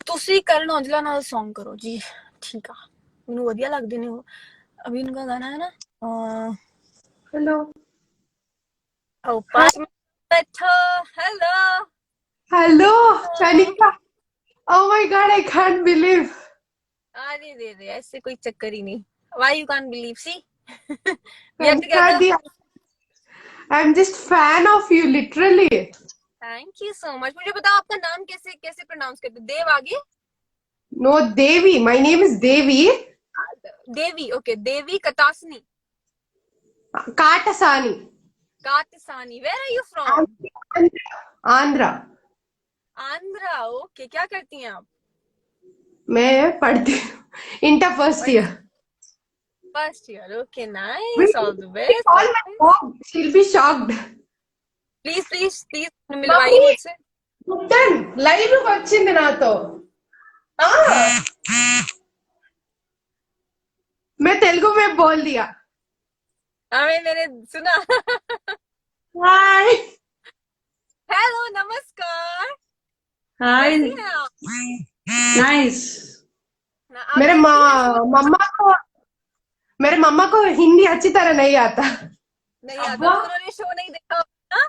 ਤੁਸੀਂ ਕਰਨ ਔਜਲਾ ਨਾਲ Song ਕਰੋ ਜੀ. ਠੀਕ ਆ, ਮੈਨੂੰ ਵਧੀਆ ਲੱਗਦੇ ਨੇ ਉਹ. अभी उनका गाना है ना, हेलो. ओ पास में बैठो. Hello hello Kanika. Oh my God, I can't believe. अरे दे ऐसे कोई चक्कर ही नहीं. Why you can't believe? See, we are Kanika together. di, I'm just fan of you, literally. Thank you so much. मुझे बताओ आपका नाम कैसे कैसे प्रोनाउंस करते हैं? देव आगे? No, Devi. My name is Devi Devi. Okay, Devi Katasani. Katasani. Katasani. Where are you from? Andhra. Andhra. Okay, क्या करती हैं आप? मैं पढ़ती हूँ inter first year. First year. Okay, nice. All the best. Call my mom. She'll be shocked. Please please please मिलवाइए मुझसे. Button, live వచ్చింది నాతో. मैं तेलुगु में बोल दिया. मैंने सुना. हाय. हेलो, नमस्कार. हाय. कैसी हैं आप? नाइस. आप मेरे कैसी हैं? मेरे मम्मा को हिंदी अच्छी तरह नहीं आता. नहीं आता तो उन्होंने शो नहीं देखा होगा.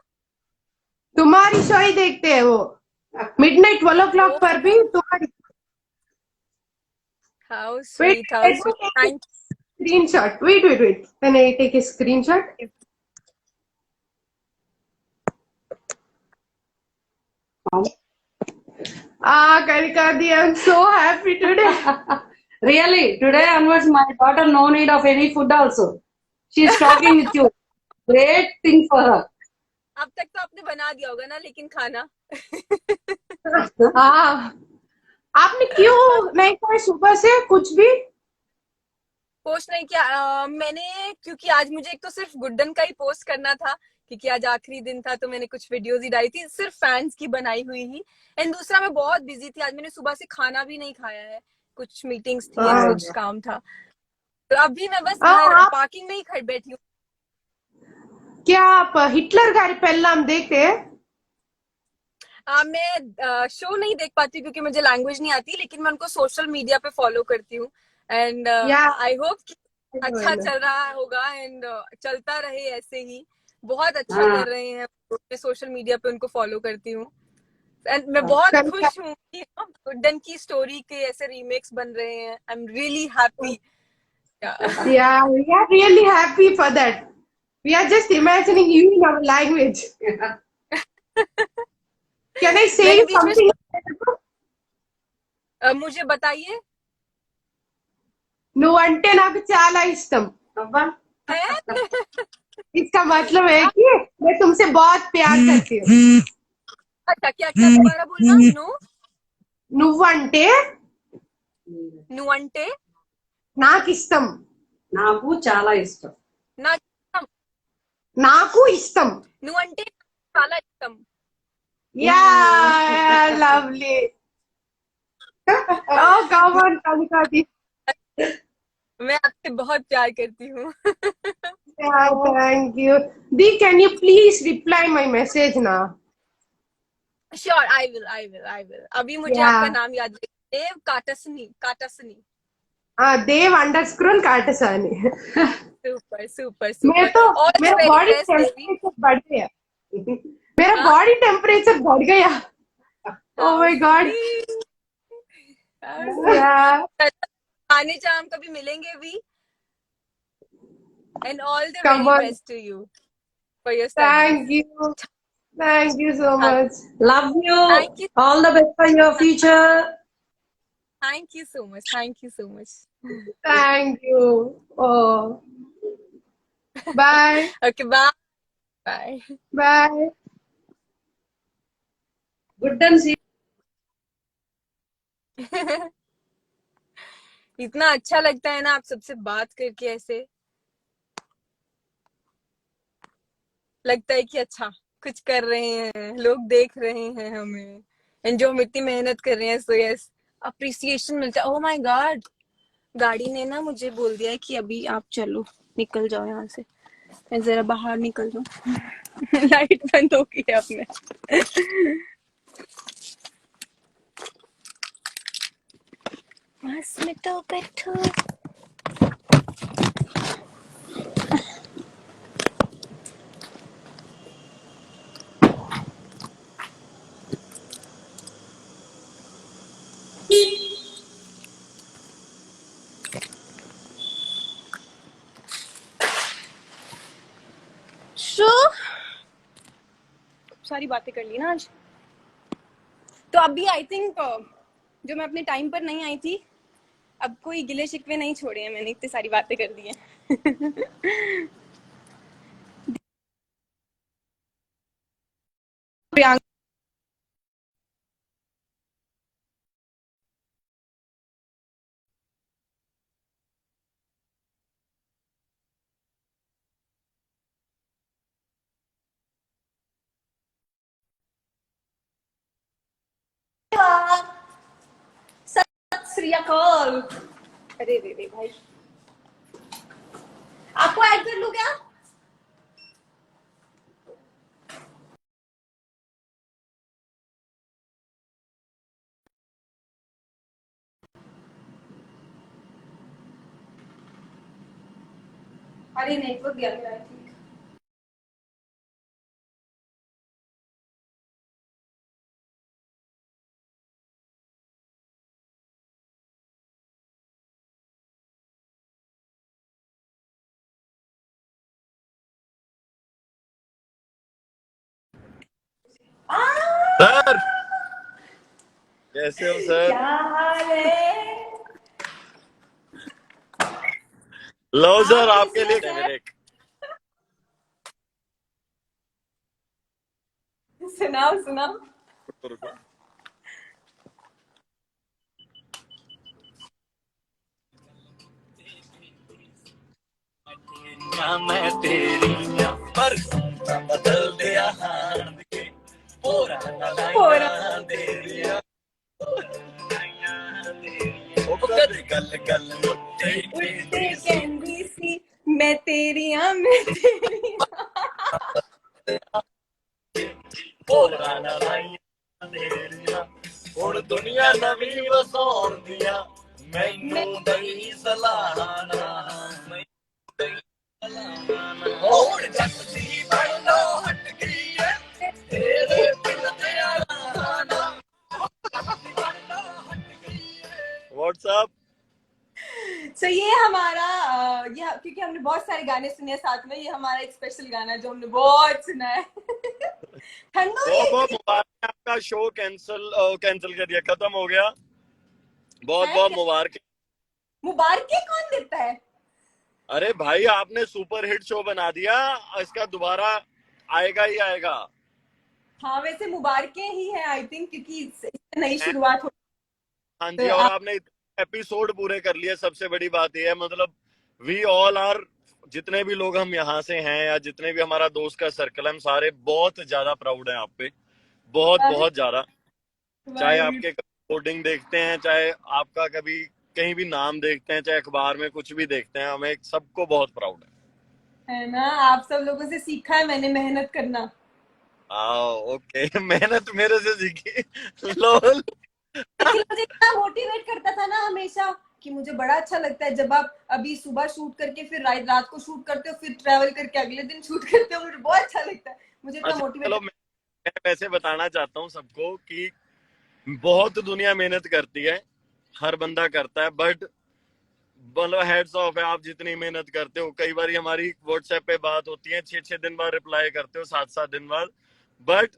तुम्हारी शो ही देखते हैं वो. मिडनाइट 12 o'clock पर भी तुम्हारी. How sweet, how sweet. Thank Screenshot. Wait. Can I take a screenshot? Karika di, I'm so happy today. Really, today onwards, my daughter no need of any food also. She is talking with you. Great thing for her. अब तक तो आपने बना दिया होगा ना, लेकिन खाना. हाँ. आपने क्यों नहीं खाया सुबह से कुछ भी? पोस्ट नहीं किया मैंने, क्योंकि आज मुझे एक तो सिर्फ गुड्डन का ही पोस्ट करना था, क्योंकि आज आखिरी दिन था तो मैंने कुछ वीडियोस ही डाली थी सिर्फ फैंस की बनाई हुई ही. एंड दूसरा मैं बहुत बिजी थी आज. मैंने सुबह से खाना भी नहीं खाया है. कुछ मीटिंग्स थी, कुछ काम था. तो अभी मैं बस पार्किंग में ही बैठी हूँ. क्या आप हिटलर गारी पेल्लाम देखते हैं? मैं शो नहीं देख पाती क्योंकि मुझे लैंग्वेज नहीं आती, लेकिन मैं उनको सोशल मीडिया पे फॉलो करती हूँ. एंड आई होप कि अच्छा चल रहा होगा एंड चलता रहे ऐसे ही. बहुत अच्छा कर रहे हैं. मैं सोशल मीडिया पे उनको फॉलो करती हूँ. एंड मैं बहुत खुश हूँ कि गुड्डन की स्टोरी के ऐसे रीमेक्स बन रहे हैं. I am really happy. Yeah, we are really happy for that. We are just imagining you in our language. Can I say something? मुझे बताइए. నువ్వంటే నాకు చాలా ఇష్టం. इसका मतलब है कि मैं तुमसे बहुत प्यार करती हूँ. अच्छा, क्या क्या दोबारा बोलना. నువ్వంటే నువ్వంటే నాకు ఇష్టం. నాకు చాలా ఇష్టం. నాకు ఇష్టం. నువ్వంటే చాలా ఇష్టం. Yeah, lovely. Oh, come on, Kanika di. मैं आपसे बहुत प्यार करती हूँ. Yeah, thank you. Di, can you please reply my message now? Sure, I will. अभी मुझे आपका नाम याद है. देव काटासनी. देव _ काटसानी. सुपर. मेरा बॉडी टेम्परेचर बढ़ गया. बढ़ गया. Oh my God. आने जा, हम कभी मिलेंगे भी. And all the very best to you for your studies. Thank you. Thank you so much. Love you. Thank you. All the best for your future. Thank you so much. Thank you so much. Thank you. Oh, bye. Okay, bye. Bye. Bye. Good and see. इतना अच्छा लगता है ना आप सबसे बात करके, ऐसे लगता है कि अच्छा कुछ कर रहे हैं, लोग देख रहे हैं हमें, एंड जो हम इतनी मेहनत कर रहे हैं, सो यस अप्रिसिएशन मिलता है। ओह माय गॉड, गाड़ी ने ना मुझे बोल दिया है कि अभी आप चलो, निकल जाओ यहाँ से, मैं जरा बाहर निकल जाऊँ। लाइट बंद हो गई है अब में। बस में तो बैठो। शो सारी बातें कर ली ना आज, तो अभी आई थिंक जो मैं अपने टाइम पर नहीं आई थी, अब कोई गिले शिकवे नहीं छोड़े हैं, मैंने इतनी सारी बातें कर दी हैं। प्रियंका सत श्री अकाल। अरे रे रे भाई, आपको ऐड कर लूं क्या? अरे नेटवर्क गया मेरा, आई थिंक। सर कैसे हो सर? क्या हाल है? लो सर आप आपके कैसे लिए हो, मेरे सुनाओ सुनाओ। रुको। मैं तेरी पर बदल दिया हाथ के पूरा पूरा दे दिया ओ कद गल गल मुट्ठे उठते कहंदी सी मैं तेरी हाँ, मैं तेरी पूरा लाइया दे दिया हुण दुनिया नवी वसाउण दिया मैनू दई सलाहना हुण जट दी बननो हट गई है तेरे दिल ते आना व्हाट्सअप। सो ये हमारा ये क्योंकि हमने बहुत सारे गाने सुने हैं साथ में, ये हमारा एक स्पेशल गाना है जो हमने बहुत सुना है। ठंडो बहुत मुबारक है, आपका शो कैंसिल कर दिया, खत्म हो गया। बहुत है? बहुत मुबारक। मुबारकें कौन देता है? अरे भाई आपने सुपर हिट शो बना दिया, इसका दोबारा आएगा ही आएगा। हाँ वैसे मुबारकें ही है आई थिंक, क्योंकि इससे नई शुरुआत हो। हाँ जी, तो और आप आपने एपिसोड पूरे कर लिए, सबसे बड़ी बात यह है। मतलब वी ऑल आर, जितने भी लोग हम यहाँ से हैं या जितने भी हमारा दोस्त का सर्कल है, हम सारे बहुत ज्यादा प्राउड हैं आप पे, बहुत बहुत ज्यादा। चाहे आपके कोडिंग देखते हैं, चाहे आपका कभी कहीं भी नाम देखते हैं, चाहे अखबार में कुछ भी देखते हैं, हमें सबको बहुत प्राउड है ना, आप सब लोगों से सीखा है मैंने मेहनत करना। ओके। मेहनत मेरे से सीखी। लोल। निखिल मुझे इतना मोटिवेट करता था ना हमेशा, कि मुझे बड़ा अच्छा लगता है जब आप अभी सुबह शूट करके फिर रात को शूट करते हो, फिर ट्रैवल करके अगले दिन शूट करते हो, मुझे बहुत अच्छा लगता है, मुझे इतना अच्छा मोटिवेट। चलो, मैं वैसे बताना चाहता हूँ सबको कि बहुत दुनिया मेहनत करती है, हर बंदा करता है, बट मतलब हेड्स ऑफ है आप जितनी मेहनत करते हो। कई बार हमारी व्हाट्सएप पे बात होती है, 6-6 दिन बाद रिप्लाई करते हो, 7-7 दिन बाद, बट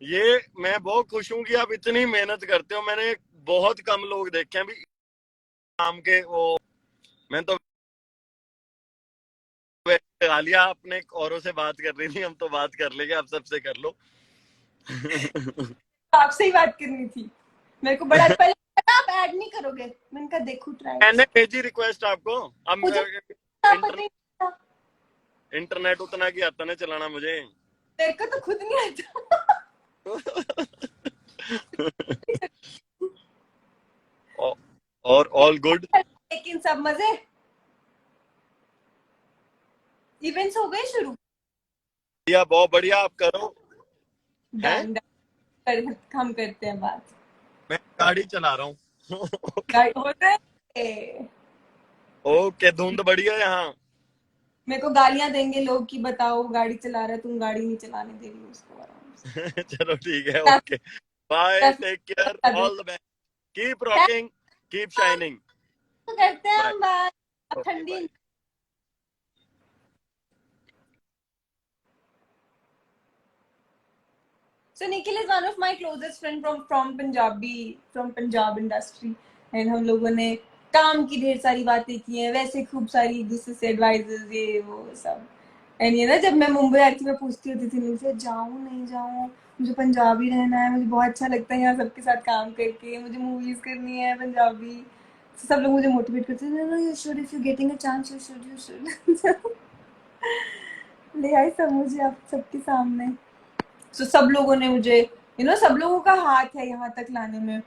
ये मैं बहुत खुश हूँ कि आप इतनी मेहनत करते हो। मैंने बहुत कम लोग देखे हैं भी काम के वो। मैं तो गालिया अपने औरों से बात कर रही थी, हम तो बात कर लेंगे, आप सबसे कर लो। आपसे ही बात करनी थी। मेरे को बड़ा पहले लगा आप ऐड नहीं करोगे, मैंने कहा देखो ट्राई। मैंने भेजी रिक्वेस्ट आपको। अब मुझे पता नहीं था, इंटरनेट उतना की आता नहीं चलाना मुझे। मेरे को तो खुद नहीं आता। और ऑल गुड। लेकिन सब मजे। इवेंट्स हो गए शुरू? बढ़िया, बहुत बढ़िया, आप करो। डन डन, हम करते हैं बात। मैं गाड़ी चला रहा हूँ। होता है। ओके, धुंध बढ़िया यहाँ। मेरे को गालियां देंगे लोग कि बताओ गाड़ी चला रहा है, तुम गाड़ी नहीं चलाने दे रही हो उसको आराम से। चलो ठीक है, okay, bye, take care, all the best, keep rocking, keep shining. तो करते हैं Bye. हम बात। अब Okay, ठंडी bye. So Nikhil is one of my closest friend from Punjab industry, and हम लोगों ने काम की ढेर सारी बातें की हैं, वैसे खूब सारी एक दूसरे से एडवाइजेस ये वो सब। एंड ये ना जब मैं मुंबई आई थी मैं पूछती होती थी मुझे जाऊँ नहीं जाऊँ, मुझे पंजाब ही रहना है, मुझे बहुत अच्छा लगता है यहाँ सबके साथ काम करके, मुझे मूवीज करनी है पंजाबी। तो सब लोग मुझे मोटिवेट करते थे, no you should, if you getting a chance you should. ले आई सब मुझे आप सबके सामने। तो सब लोगों ने मुझे सब लोगों का हाथ है यहाँ तक लाने में।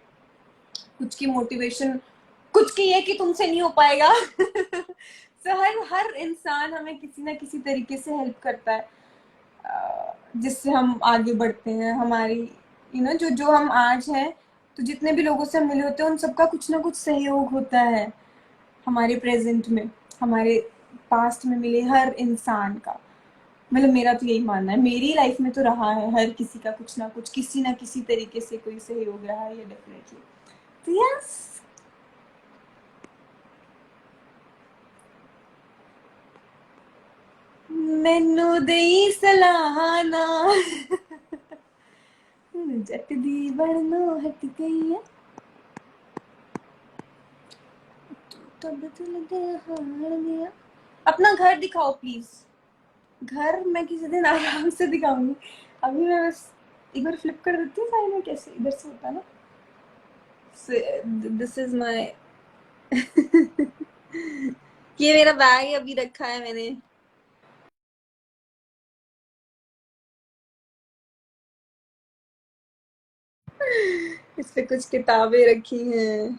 कुछ की मोटिवेशन, कुछ की है कि तुमसे नहीं हो पाएगा। तो हर इंसान हमें किसी ना किसी तरीके से हेल्प करता है, जिससे हम आगे बढ़ते हैं। हमारी जो हम आज हैं, तो जितने भी लोगों से हम मिले होते हैं उन सबका कुछ ना कुछ सहयोग होता है हमारे प्रेजेंट में, हमारे पास्ट में मिले हर इंसान का। मतलब मेरा तो यही मानना है, मेरी लाइफ में तो रहा है हर किसी का कुछ ना कुछ, किसी ना किसी तरीके से कोई सहयोग रहा है ये डेफिनेटली। तो यस, मैनू देई सलाह ना जट दी बनों हट गई है, तो बदल गया हाल गया। अपना घर दिखाओ प्लीज। घर मैं किसी दिन आराम से दिखाऊंगी, अभी मैं बस एक बार फ्लिप कर देती हूँ साइड में, कैसे इधर से होता है ना। दिस इज माय ये मेरा बैग अभी रखा है मैंने। इस पे कुछ किताबें रखी हैं।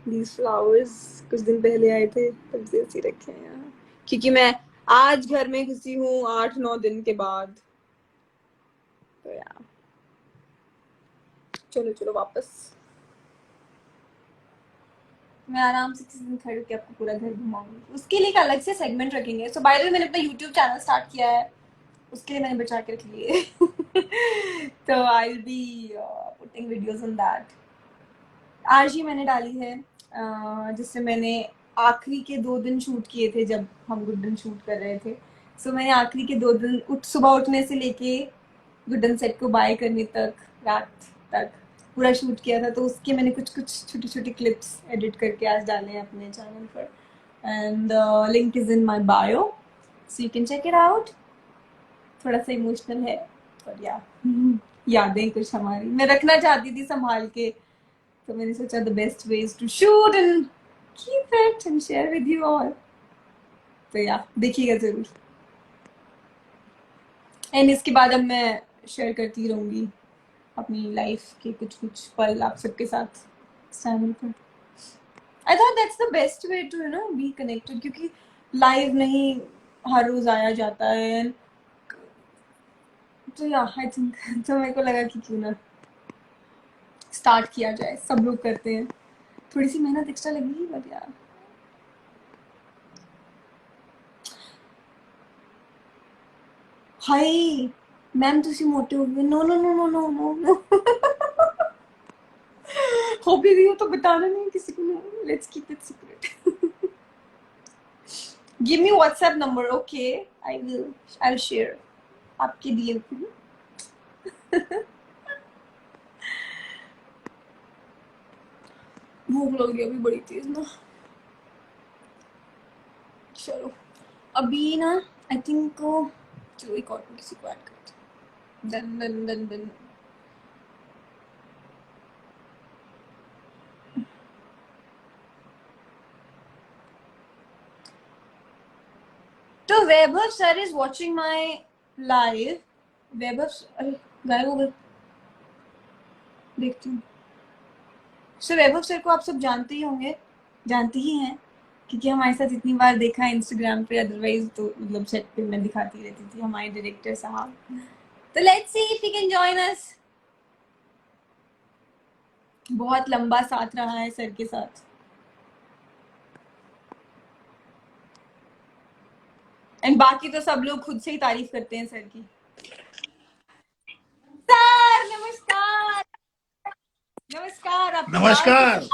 These flowers कुछ दिन पहले आए थे, तब से ऐसे रखे हैं यहाँ, क्योंकि मैं आज घर में घुसी हूँ 8-9 दिन के बाद। तो यार चलो वापस। मैं आराम से किसी दिन खड़े के आपको पूरा घर घुमाऊंगी, उसके लिए एक अलग से सेगमेंट रखेंगे। सो बाय द वे मैंने अपना YouTube चैनल स्टार्ट किया है, उसके लिए मैंने बचा के रख लिए। तो आई will be putting videos on that. आज ही मैंने डाली है, जिससे मैंने आखिरी के 2 दिन शूट किए थे जब हम गुड्डन शूट कर रहे थे। सो मैंने आखिरी के 2 दिन सुबह उठने से लेके गुड्डन सेट को बाय करने तक, रात तक पूरा शूट किया था। तो उसके मैंने कुछ छोटी छोटी क्लिप्स एडिट करके आज डाले हैं अपने चैनल पर, and link is in my bio, so you can check it out. थोड़ा सा इमोशनल है पर यादें कुछ हमारी मैं रखना चाहती थी संभाल के, तो मैंने सोचा the best way is to shoot and keep it and share with you all. तो देखिएगा जरूर। एंड इसके बाद अब मैं शेयर करती रहूंगी अपनी लाइफ के कुछ पल आप सबके साथ चैनल पर। I thought that's the best way to be connected, क्योंकि लाइव नहीं हर रोज आया जाता है। तो आई थिंक तो मेरे को लगा कि क्यों ना स्टार्ट किया जाए, सब लोग करते हैं, थोड़ी सी मेहनत एक्स्ट्रा लगेगी बट यार। हाय मैम तुसी मोटे हो गए। No no no no no no no. हो भी गई हो तो बताना नहीं किसी को, no, let's keep it secret. Give me WhatsApp number, okay, I will share. आपके दिए भूख लग गई अभी बड़ी तेज ना। चलो अभी ना आई थिंक चलो एक और किसी को ऐड करते हैं। Done done done done. तो Vaibhav sir is watching my live. Vaibhav अरे गायब हो गए, देखती हूँ। सर वैभव सर को आप सब जानते ही होंगे, जानते ही हैं, क्योंकि हमारे साथ इतनी बार देखा है इंस्टाग्राम पे, अदरवाइज तो मतलब सेट पे मैं दिखाती रहती थी, हमारे डायरेक्टर साहब। तो let's see if he can join us. बहुत लंबा साथ रहा है सर के साथ। एंड बाकी तो सब लोग खुद से ही तारीफ करते हैं सर की। सर नमस्कार। नमस्कार। आप नमस्कार।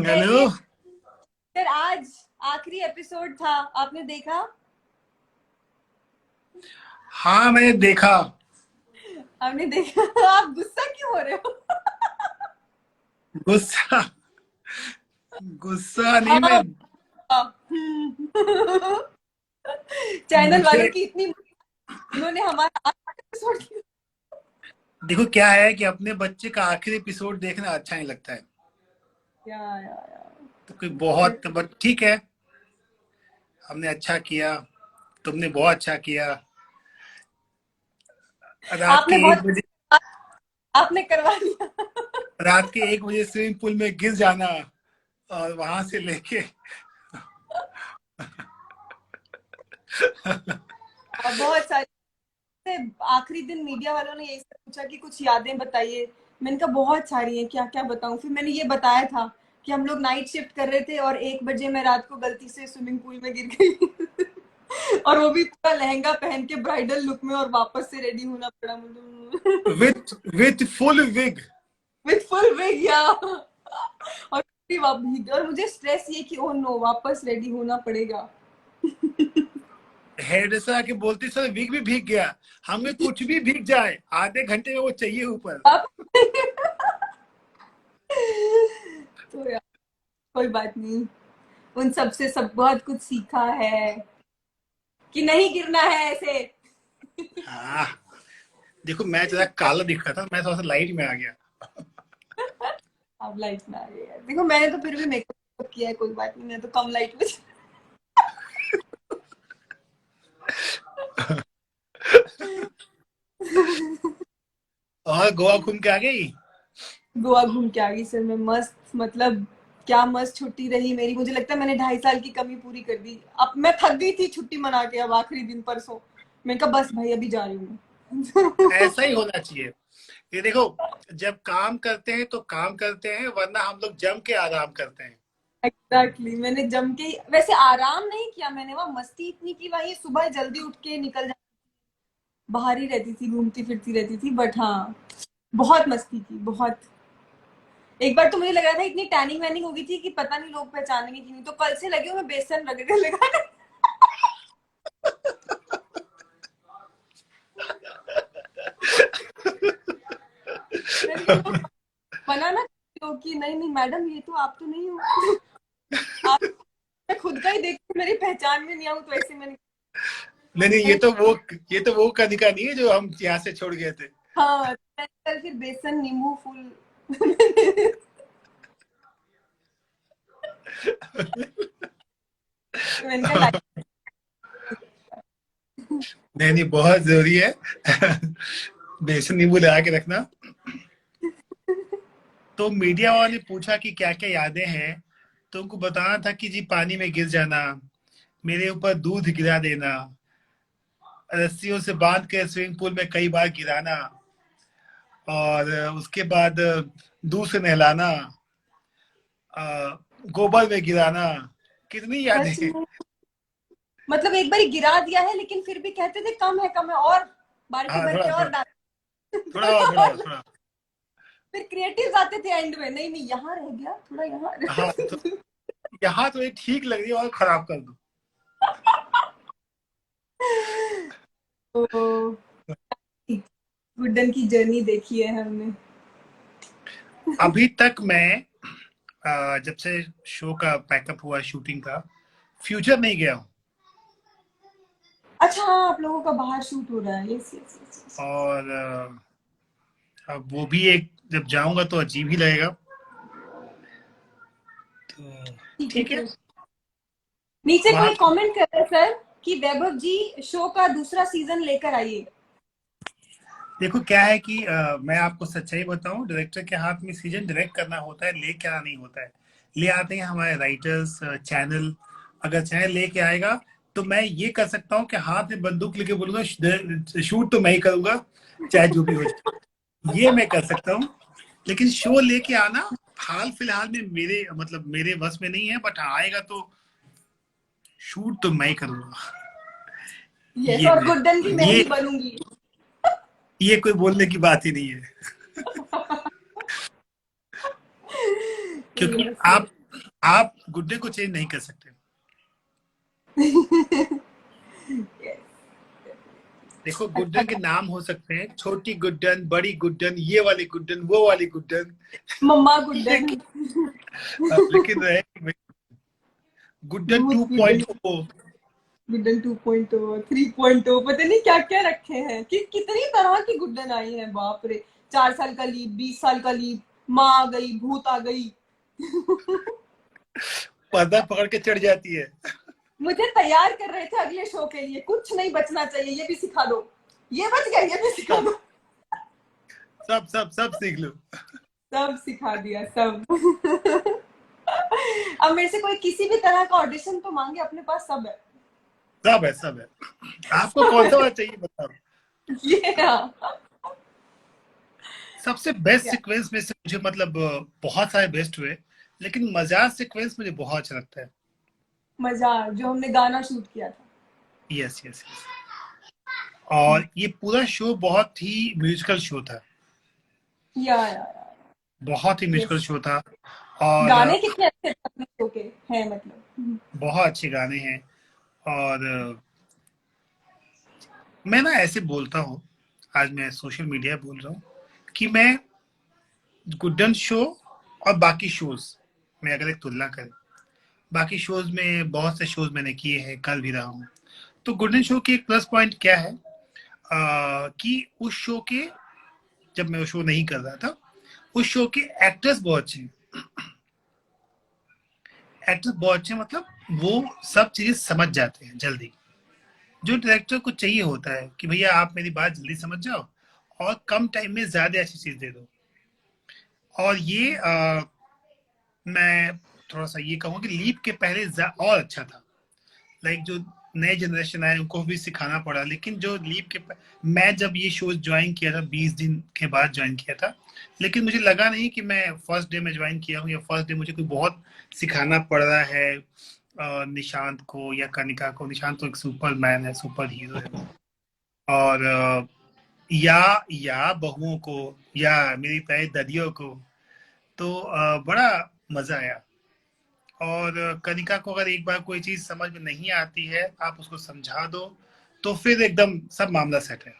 हेलो सर आज आखिरी एपिसोड था, आपने देखा? हाँ मैंने देखा। आपने देखा? आप गुस्सा क्यों हो रहे हो? गुस्सा गुस्सा नहीं, मैं चैनल वालों मुझे की इतनी, उन्होंने हमारा एपिसोड। देखो क्या है कि अपने बच्चे का आखिरी एपिसोड देखना अच्छा नहीं लगता है, या तो कोई बहुत ठीक है, हमने अच्छा किया, तुमने बहुत अच्छा किया। रात के आपने बहुत 1 बजे आपने करवा लिया। रात के 1 बजे स्विमिंग पूल में गिर जाना और वहां से लेके बहुत सारी, आखिरी दिन मीडिया वालों ने यही सब पूछा कि कुछ यादें बताइए। मैंने कहा बहुत सारी हैं, क्या क्या बताऊं। फिर मैंने ये बताया था कि हम लोग नाइट शिफ्ट कर रहे थे और 1 बजे मैं रात को गलती से स्विमिंग पूल में गिर गई। और वो भी पूरा लहंगा पहन के ब्राइडल लुक में, और वापस से रेडी होना पड़ा मुझे। With full wig. With full wig या। और मुझे स्ट्रेस ये कि ओह नो वापस रेडी होना पड़ेगा। हेयर ड्रेसर आके बोलती सर विग भी भीग गया। हमें कुछ भी भीग जाए आधे घंटे में वो चाहिए ऊपर। अब तो यार कोई बात नहीं, उन सब से सब बहुत कुछ सीखा है कि नहीं गिरना है ऐसे। हाँ देखो मैं जरा काला दिख रहा था, मैं थोड़ा सा लाइट में आ गया। अब लाइट में आ गई है। देखो मैंने तो फिर भी मेकअप किया है, कोई बात नहीं, मैं तो कम लाइट में। और गोवा घूम के आ गई? गोवा घूम के आ गई सर मैं, मस्त, मतलब क्या मस्त छुट्टी रही मेरी। मुझे लगता है मैंने 2.5 साल की कमी पूरी कर दी। अब मैं थक गई थी छुट्टी मना के, अब आखिरी दिन परसों मैंने कहा बस भाई अभी जा रही हूँ। ऐसा ही होना चाहिए। ये देखो जब काम करते हैं तो काम करते हैं, वरना हम लोग जम के आराम करते हैं। एग्जैक्टली मैंने जम के, वैसे आराम नहीं किया मैंने, वहां मस्ती इतनी की, वही सुबह जल्दी उठ के निकल जा, बाहर ही रहती थी, घूमती फिरती रहती थी, बट हाँ बहुत मस्ती की, बहुत। एक बार तो मुझे लग रहा था इतनी टैनिंग वैनिंग हो गई थी कि पता नहीं लोग पहचानेंगे कि नहीं, तो कल से लगे मैं बेसन रगड़ लगाने। मना ना करो कि नहीं नहीं मैडम ये तो आप तो नहीं हो। आप, मैं खुद का ही देख के मेरी पहचान में नहीं आऊँ तो ऐसे मैंने। नहीं ये तो वो कनिका नहीं है जो हम यहाँ से छोड़ गए थे। हाँ कल फिर बेसन नींबू फूल। मैंने कहा नहीं बहुत जरूरी है। बेसन नींबू लगा के रखना। तो मीडिया वालों ने पूछा कि क्या क्या यादें हैं, तो उनको बताना था कि जी पानी में गिर जाना, मेरे ऊपर दूध गिरा देना, रस्सियों से बांध के स्विमिंग पूल में कई बार गिराना, और उसके बाद दूध से नहलाना, गोबर में गिराना। कितनी यादें हैं। मतलब एक बार गिरा दिया है लेकिन फिर भी कहते थे कम है और बाल्टी हाँ भर के और डाल। थोड़ा फिर क्रिएटिव आते थे एंड में, नहीं नहीं यहाँ रह गया थोड़ा, यहाँ हाँ यहाँ तो ये ठीक लग रही है और खराब कर दो। तो गुड्डन की जर्नी देखी है हमने। अभी तक मैं जब से शो का पैकअप हुआ शूटिंग का, फ्यूचर नहीं गया हूँ। अच्छा हाँ, आप लोगों का बाहर शूट हो रहा है। Yes yes yes. और अब वो भी एक, जब जाऊंगा तो अजीब ही लगेगा। तो ठीक है। नीचे वहाँ कोई कमेंट कर रहे सर कि वैभव जी शो का दूसरा सीजन लेकर आइए। देखो क्या है कि मैं आपको सच्चाई बताऊं, डायरेक्टर के हाथ में सीजन डायरेक्ट करना होता है, लेके आना नहीं होता है। ले आते हैं हमारे राइटर्स, चैनल। अगर चैनल लेके आएगा तो मैं ये कर सकता हूँ कि हाथ में बंदूक लेके बोलूंगा शूट तो मैं ही करूंगा, चाहे जो भी हो जाए। ये मैं कर सकता हूँ, लेकिन शो लेके आना हाल फिलहाल में मेरे बस में नहीं है। बट आएगा तो शूट तो मैं ही करूंगा। यस, ये और गुड्डन भी मैं ही ये बनूंगी। ये कोई बोलने की बात ही नहीं है। क्योंकि आप गुड्डे को चेंज नहीं कर सकते। देखो गुड्डन के नाम हो सकते हैं, छोटी गुड्डन, बड़ी गुड्डन, ये वाली गुड्डन, वो वाली गुड्डन, मम्मा गुड्डन, लेकिन गुड्डन 2.0, गुड्डन 2.0, 3.0, पता नहीं क्या क्या रखे हैं कि कितनी तरह की गुड्डन आई है। बाप रे, 4 साल का लीप, 20 साल का लीप, माँ आ गई, भूत आ गई। पर्दा पकड़ के चढ़ जाती है। मुझे तैयार कर रहे थे अगले शो के लिए, कुछ नहीं बचना चाहिए, ये भी सिखा दो, ये बच गया, ये भी सिखा दो। सब सीख लो। सब सिखा दिया, सब। अब मेरे से कोई किसी भी तरह का ऑडिशन तो मांगे, अपने पास सब है। सब है। आपको कौन सा वाला चाहिए बताओ। ये सबसे बेस्ट सीक्वेंस में से मुझे बहुत सारे बेस्ट हुए, लेकिन मजाक सीक्वेंस मुझे बहुत अच्छा लगता है। मजा, जो हमने गाना शूट किया था। Yes yes yes. और ये पूरा शो बहुत ही म्यूजिकल शो था। या बहुत ही म्यूजिकल Yes. शो था। और गाने कितने अच्छे थे अपने शो के हैं, मतलब बहुत अच्छे गाने हैं। और मैं ना ऐसे बोलता हूँ, आज मैं सोशल मीडिया बोल रहा हूँ कि मैं गुड्डन शो और बाकी शोज में अगर एक तुलना करें, बाकी शोज में बहुत से शोज मैंने किए हैं, कर भी रहा हूँ। तो गुड्डन शो की एक प्लस पॉइंट क्या है कि उस शो के, जब मैं वो शो नहीं कर रहा था, उस शो के एक्टर्स बहुत अच्छे, मतलब वो सब चीजें समझ जाते हैं जल्दी। जो डायरेक्टर को चाहिए होता है कि भैया आप मेरी बात जल्दी समझ जाओ और कम टाइम में ज्यादा अच्छी चीज दे दो। और ये मैं थोड़ा सा ये कहूँ कि लीप के पहले और अच्छा था। लाइक जो नए जनरेशन आए उनको भी सिखाना पड़ा, लेकिन जो लीप के मैं जब ये शो ज्वाइन किया था 20 दिन के बाद ज्वाइन किया था, लेकिन मुझे लगा नहीं कि मैं फर्स्ट डे में ज्वाइन किया हूँ या फर्स्ट डे मुझे कोई बहुत सिखाना पड़ रहा है निशांत को या कनिका को। निशांत तो एक सुपरमैन है, सुपर हीरो है। और या बहुओं को या मेरी प्यारी ददियों को, तो बड़ा मजा आया। और कनिका को अगर एक बार कोई चीज समझ में नहीं आती है, आप उसको समझा दो तो फिर एकदम सब मामला सेट है।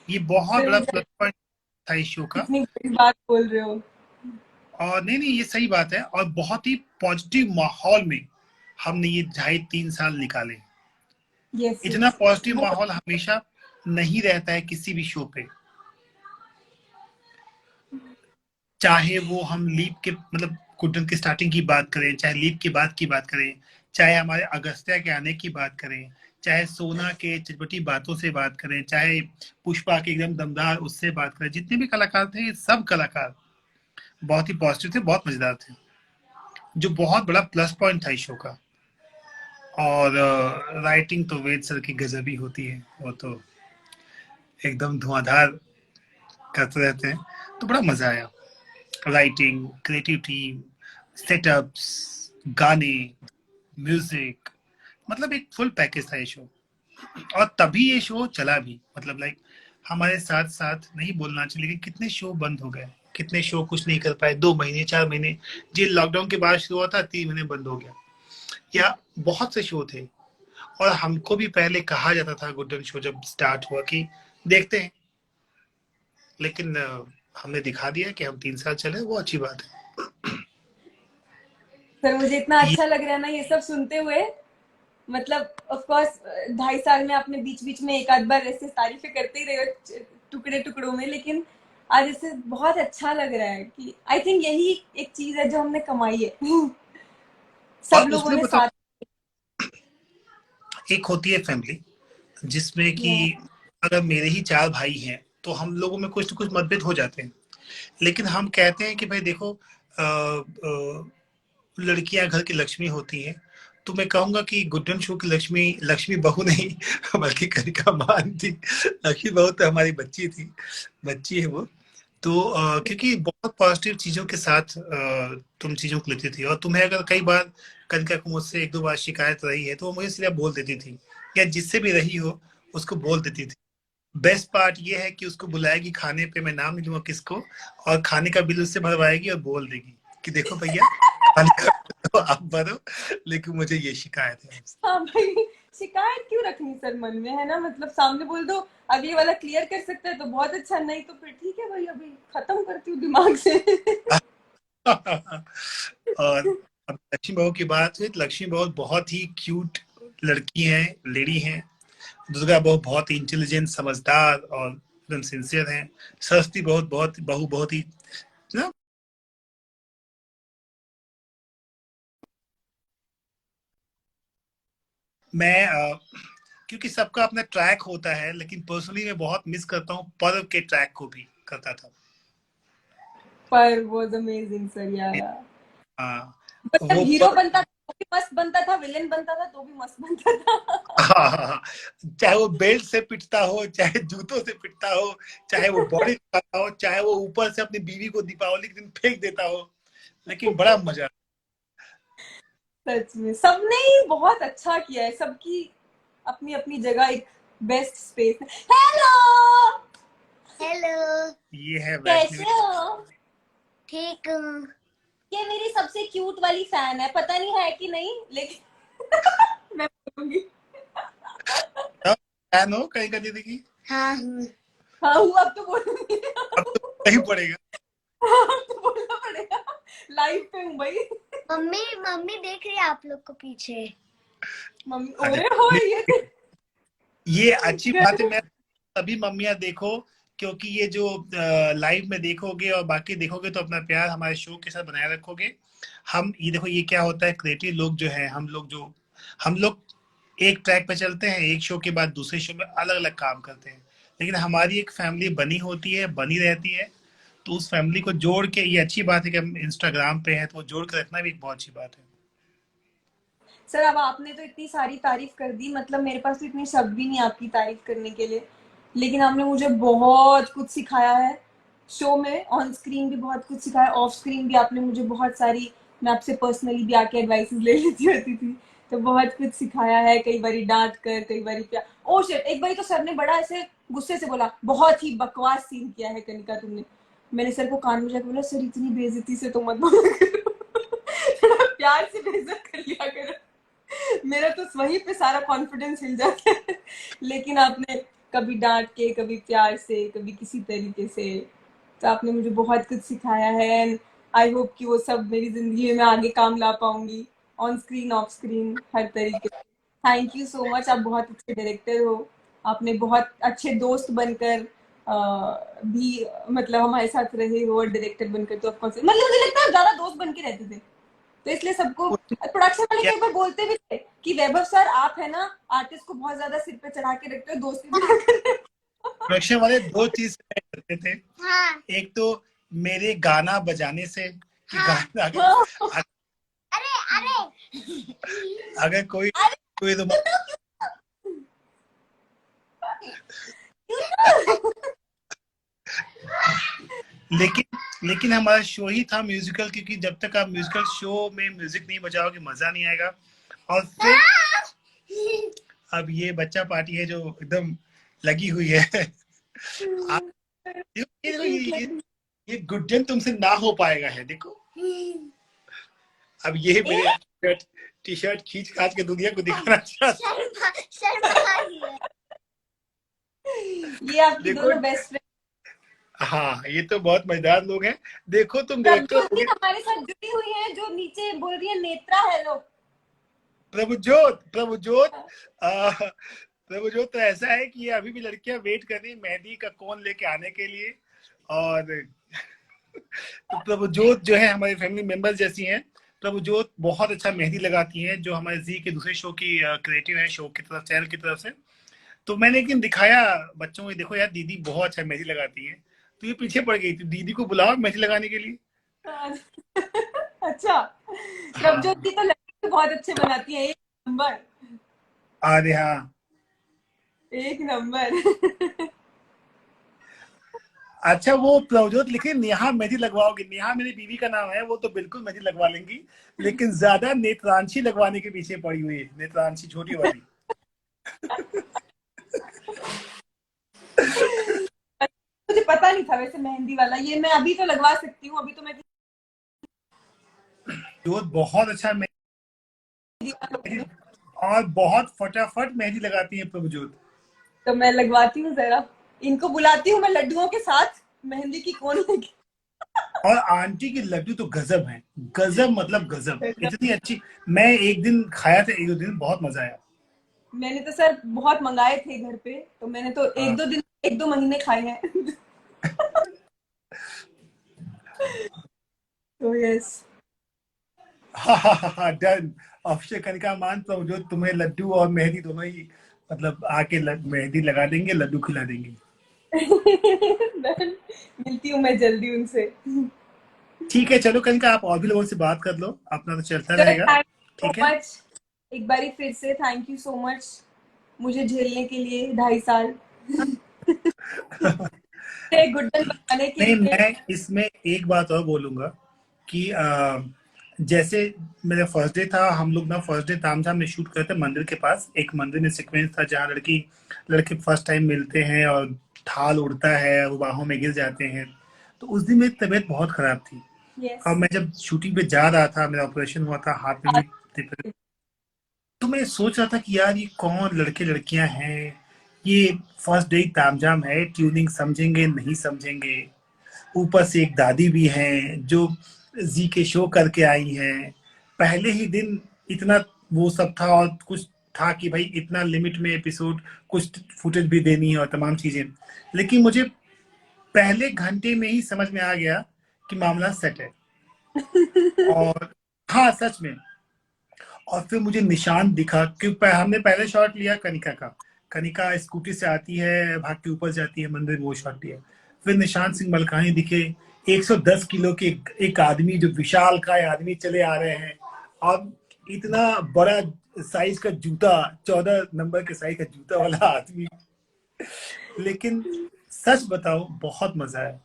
ये बहुत बड़ा प्लस पॉइंट था इस शो का। कितनी बड़ी बात बोल रहे हो। और नहीं ये सही बात है। और बहुत ही पॉजिटिव माहौल में हमने ये 2.5-3 साल निकाले। इतना पॉजिटिव माहौल हमेशा नहीं रहता है किसी भी शो पे, चाहे वो हम लीप के गुड्डन की स्टार्टिंग की बात करें, चाहे लीप के बाद की बात करें, चाहे हमारे अगस्त्या के आने की बात करें, चाहे सोना के चटपटी बातों से बात करें, चाहे पुष्पा के एकदम दमदार उससे बात करें। जितने भी कलाकार थे, सब कलाकार बहुत ही पॉजिटिव थे, बहुत मजेदार थे, जो बहुत बड़ा प्लस पॉइंट था इस शो का। और राइटिंग तो वेद सर की गजब ही होती है, वो तो एकदम धुआंधार करते रहते हैं, तो बड़ा मजा आया। राइटिंग, क्रिएटिव टीम, सेटअप्स, गाने, म्यूजिक, एक फुल पैकेज था ये शो। और तभी ये शो चला भी, लाइक हमारे साथ साथ नहीं बोलना चाहिए, लेकिन कितने शो बंद हो गए, कितने शो कुछ नहीं कर पाए, 2 महीने 4 महीने। जी लॉकडाउन के बाद शुरू हुआ था, 3 महीने बंद हो गया। या बहुत से शो थे, और हमको भी पहले कहा जाता था गुड्डन शो जब स्टार्ट हुआ कि देखते हैं, लेकिन हमने दिखा दिया कि हम 3 साल चले, वो अच्छी बात है। सर मुझे इतना ये अच्छा लग रहा है ना ये सब सुनते हुए। मतलब ऑफ कोर्स 2.5 साल में आपने बीच बीच में एक आध बार ऐसे तारीफें करते ही रहे हो टुकड़े टुकड़ों में, लेकिन आज इससे बहुत अच्छा लग रहा है कि आई थिंक यही एक चीज है जो हमने कमाई है सब और लोगों उसमें ने बताओ, साथ। एक होती है फैमिली जिसमें कि Yeah. अगर मेरे ही 4 भाई हैं तो हम लोगों में कुछ न कुछ मतभेद हो जाते हैं, लेकिन हम कहते हैं कि भाई देखो, लड़कियां घर की लक्ष्मी होती हैं। तो मैं कहूंगा कि गुड्डन शो की लक्ष्मी लक्ष्मी बहू नहीं बल्कि कनिका मान थी। लक्ष्मी बहू तो हमारी बच्ची थी, बच्ची है वो। तो क्योंकि बहुत पॉजिटिव चीजों के साथ तुम चीजों को लेती थी, और तुम्हें अगर कई बार कनिका को मुझसे 1-2 बार शिकायत रही है तो वो मुझे सीधा बोल देती थी, या जिससे भी रही हो उसको बोल देती थी। बेस्ट पार्ट ये है कि उसको बुलाएगी खाने पे, मैं नाम नहीं लूंगा किसको, और खाने का बिल उससे भरवाएगी और बोल देगी कि देखो भैया खाने का बिल तो आप भरो, लेकिन मुझे ये शिकायत है। हाँ भाई, शिकायत क्यों रखनी सर मन में, है ना? मतलब सामने बोल दो, अगले वाला क्लियर कर सकता है तो बहुत अच्छा, नहीं तो फिर ठीक है भाई, अभी खत्म करती हूँ दिमाग से और अब लक्ष्मी बहू की बात हुई तो लक्ष्मी बहू बहुत ही क्यूट लड़की है, लेडी है। दुर्गा बहू बहुत ही इंटेलिजेंट, समझदार और एकदम सिंसियर है। सरस्वती बहुत बहू बहुत ही ना, मैं क्योंकि सबका अपना ट्रैक होता है, लेकिन पर्सनली मैं बहुत मिस करता हूँ पर्व के ट्रैक को भी करता था। पर वाज अमेजिंग सर यार। हाँ, मतलब वो हीरो बनता था तो भी मस्त बनता था, विलेन बनता था तो भी मस्त बनता था हाँ, चाहे वो बेल्ट से पिटता हो, चाहे जूतों से पिटता हो, चाहे वो बॉडी दिखाता हो, चाहे वो ऊपर से अपनी बीवी को दीपावली के दिन फेंक देता हो, लेकिन बड़ा मजा। सच में सबने ही बहुत अच्छा किया है, सबकी अपनी अपनी जगह एक बेस्ट स्पेस है। हेलो हेलो, ये है कैसे वैष्णवी। हो? ठीक हूँ। ये मेरी सबसे क्यूट वाली फैन है, पता नहीं है कि नहीं, लेकिन मैं बोलूंगी। फैन हो कहीं का दीदी की? हाँ हूँ। हाँ हूँ, अब तो बोलूंगी अब तो नहीं पड़ेगा। अब तो बोलना पड़ेगा, लाइव पे हूँ भाई। मम्मी मम्मी देख रही है आप लोग को पीछे। मम्मी अरे ओए हो ये अच्छी बात है। मैं सभी मम्मियां देखो, क्योंकि ये जो लाइव में देखोगे और बाकी देखोगे तो अपना प्यार हमारे शो के साथ बनाए रखोगे। हम ये देखो, ये क्या होता है, क्रिएटिव लोग जो है, हम लोग एक ट्रैक पे चलते हैं, एक शो के बाद दूसरे शो में अलग अलग काम करते हैं, लेकिन हमारी एक फैमिली बनी होती है, बनी रहती है। तो उस फैमिली को जोड़ के, ये अच्छी बात है कि हम इंस्टाग्राम पे हैं, तो जोड़ के रखना भी एक बहुत अच्छी बात है। सर अब आपने तो इतनी सारी तारीफ कर दी, मतलब मेरे पास तो इतने शब्द भी नहीं आपकी तारीफ करने के लिए, लेकिन आपने मुझे बहुत कुछ सिखाया है शो में, ऑन स्क्रीन भी बहुत कुछ सिखाया, ऑफ स्क्रीन भी आपने मुझे बहुत सारी, मैं आपसे पर्सनली भी आके एडवाइसेस ले लेती होती थी, तो बहुत कुछ सिखाया है, कई बारी डांट कर, कई बारी प्यार। ओ शिट, एक बारी तो सर ने बड़ा ऐसे गुस्से से बोला, बहुत ही बकवास सीन किया है कनिका तुमने। मैंने सर को कान में जाकर बोला, सर इतनी बेइज्जती से तो मत बोला करो थोड़ा प्यार से बेइज्जत कर लिया करो, मेरा तो वहीं पे सारा कॉन्फिडेंस हिल जाता है लेकिन आपने कभी डांट के, कभी प्यार से, कभी किसी तरीके से, तो आपने मुझे बहुत कुछ सिखाया है, एंड आई होप कि वो सब मेरी जिंदगी में आगे काम ला पाऊंगी, ऑन स्क्रीन ऑफ स्क्रीन हर तरीके से। थैंक यू सो मच, आप बहुत अच्छे डायरेक्टर हो, आपने बहुत अच्छे दोस्त बनकर भी मतलब हमारे साथ रहे हो, और डायरेक्टर बनकर तो ऑफ कोर्स, मतलब मुझे लगता है ज्यादा दोस्त बन के रहते थे, तो इसलिए सबको प्रोडक्शन वाले क्या कई बार बोलते भी थे कि वैभव सर आप है ना आर्टिस्ट को बहुत ज्यादा सिर पे चढ़ा के रखते हो, दोस्ती भी ना करते हो। प्रोडक्शन वाले दो चीज करते थे। हाँ एक तो मेरे गाना बजाने से, कि हाँ। गाना अरे अरे अगर कोई कोई तो लेकिन हमारा शो ही था म्यूजिकल, क्योंकि जब तक आप म्यूजिकल शो में म्यूजिक नहीं बजाओगे मजा नहीं आएगा। और फिर अब ये बच्चा पार्टी है जो एकदम लगी हुई है। आप ये ये गुड्डन तुमसे ना हो पाएगा है, देखो। अब ये मेरे टी शर्ट खींच खाच के दुनिया को दिखाना चाहता है। शर्मा रही है। ये आपकी देखो। दोनों बेस्ट फ्रेंड हाँ, ये तो बहुत मजेदार लोग हैं। देखो तुम देखो भी हमारे साथ जुड़ी हुई है, जो नीचे बोल रही है नेत्रा हेलो। प्रभुजोत प्रभुजोत तो ऐसा है कि ये अभी भी लड़कियां वेट कर रही है मेहंदी का कोन लेके आने के लिए। और तो प्रभुजोत जो है हमारे फैमिली मेंबर्स जैसी हैं। प्रभुजोत बहुत अच्छा मेहंदी लगाती हैं, जो हमारे जी के दूसरे शो की क्रिएटिव है, शो की तरफ, चैनल की तरफ से। तो मैंने एक दिन दिखाया बच्चों को, देखो यार दीदी बहुत अच्छा मेहंदी लगाती है। तो ये पीछे पड़ गई थी, दीदी को बुलाओ मेहंदी लगाने के लिए। अच्छा, प्रभजोत जी तो लड़की बहुत अच्छे बनाती है, एक नंबर। अरे हाँ, एक नंबर। अच्छा वो प्रभजोत लिखे नेहा मेहंदी लगवाओगे। नेहा मेरी बीवी का नाम है, वो तो बिल्कुल मेहंदी लगवा लेंगी, लेकिन ज्यादा नेत्रांशी लगवाने के पीछे पड़ी हुई है, नेत्रांशी छोटी वाली। मुझे पता नहीं था वैसे मेहंदी वाला, ये मैं अभी तो लगवा सकती हूँ, अभी तो मैं बहुत अच्छा मेहंदी और बहुत फटाफट मेहंदी लगाती है प्रभजोत। तो मैं लगवाती हूँ, जरा इनको बुलाती हूँ मैं लड्डुओं के साथ, मेहंदी की कौन लगी। और आंटी की लड्डू तो गजब है, गजब मतलब गजब, इतनी अच्छी। मैं एक दिन खाया था, एक दो दिन बहुत मजा आया। मैंने तो सर बहुत मंगाए थे घर पे, तो मैंने तो एक दो महीने खाए हैं। तो यस, डन। अक्षय कनिका मान तो जो तुम्हें लड्डू और मेहंदी दोनों ही मतलब आके मेहंदी लगा देंगे, लड्डू खिला देंगे। मिलती हूँ मैं जल्दी उनसे। ठीक है, चलो कनिका आप और भी लोगों से बात कर लो, अपना तो चलता रहेगा। ठीक है, एक बारी फिर से थैंक यू सो मच मुझे झेलने के लिए 2.5 साल। गुड्डन बनाने के नहीं लिए। मैं इसमें एक बात और बोलूंगा कि जैसे मेरा फर्स्ट डे था, हम लोग ना फर्स्ट डे तामझाम में शूट करते मंदिर के पास। एक मंदिर में सीक्वेंस था जहाँ लड़के फर्स्ट टाइम मिलते हैं और थाल उड़ता है, वो बाहों में गिर जाते हैं। तो उस दिन मेरी तबीयत बहुत खराब थी। और मैं जब शूटिंग पे जा रहा था, मेरा ऑपरेशन हुआ था, हाथ में भी, तो मैं सोच रहा था कि यार ये कौन लड़के लड़कियां हैं, ये फर्स्ट डे तामझाम है, ट्यूनिंग समझेंगे नहीं समझेंगे। ऊपर से एक दादी भी हैं जो जी के शो करके आई हैं। पहले ही दिन इतना वो सब था, और कुछ था कि भाई इतना लिमिट में एपिसोड, कुछ फुटेज भी देनी है और तमाम चीजें। लेकिन मुझे पहले घंटे में ही समझ में आ गया कि मामला सेट है। और हाँ सच में। और फिर मुझे निशान दिखा, क्योंकि हमने पहले शॉट लिया कनिका का, कनिका स्कूटी से आती है, भाग के ऊपर जाती है मंदिर, वो शॉट लिया। फिर निशान सिंह मलकानी दिखे, 110 किलो के एक आदमी, जो विशाल काय आदमी चले आ रहे हैं, और इतना बड़ा साइज का जूता, 14 नंबर के साइज का जूता वाला आदमी। लेकिन सच बताओ बहुत मजा है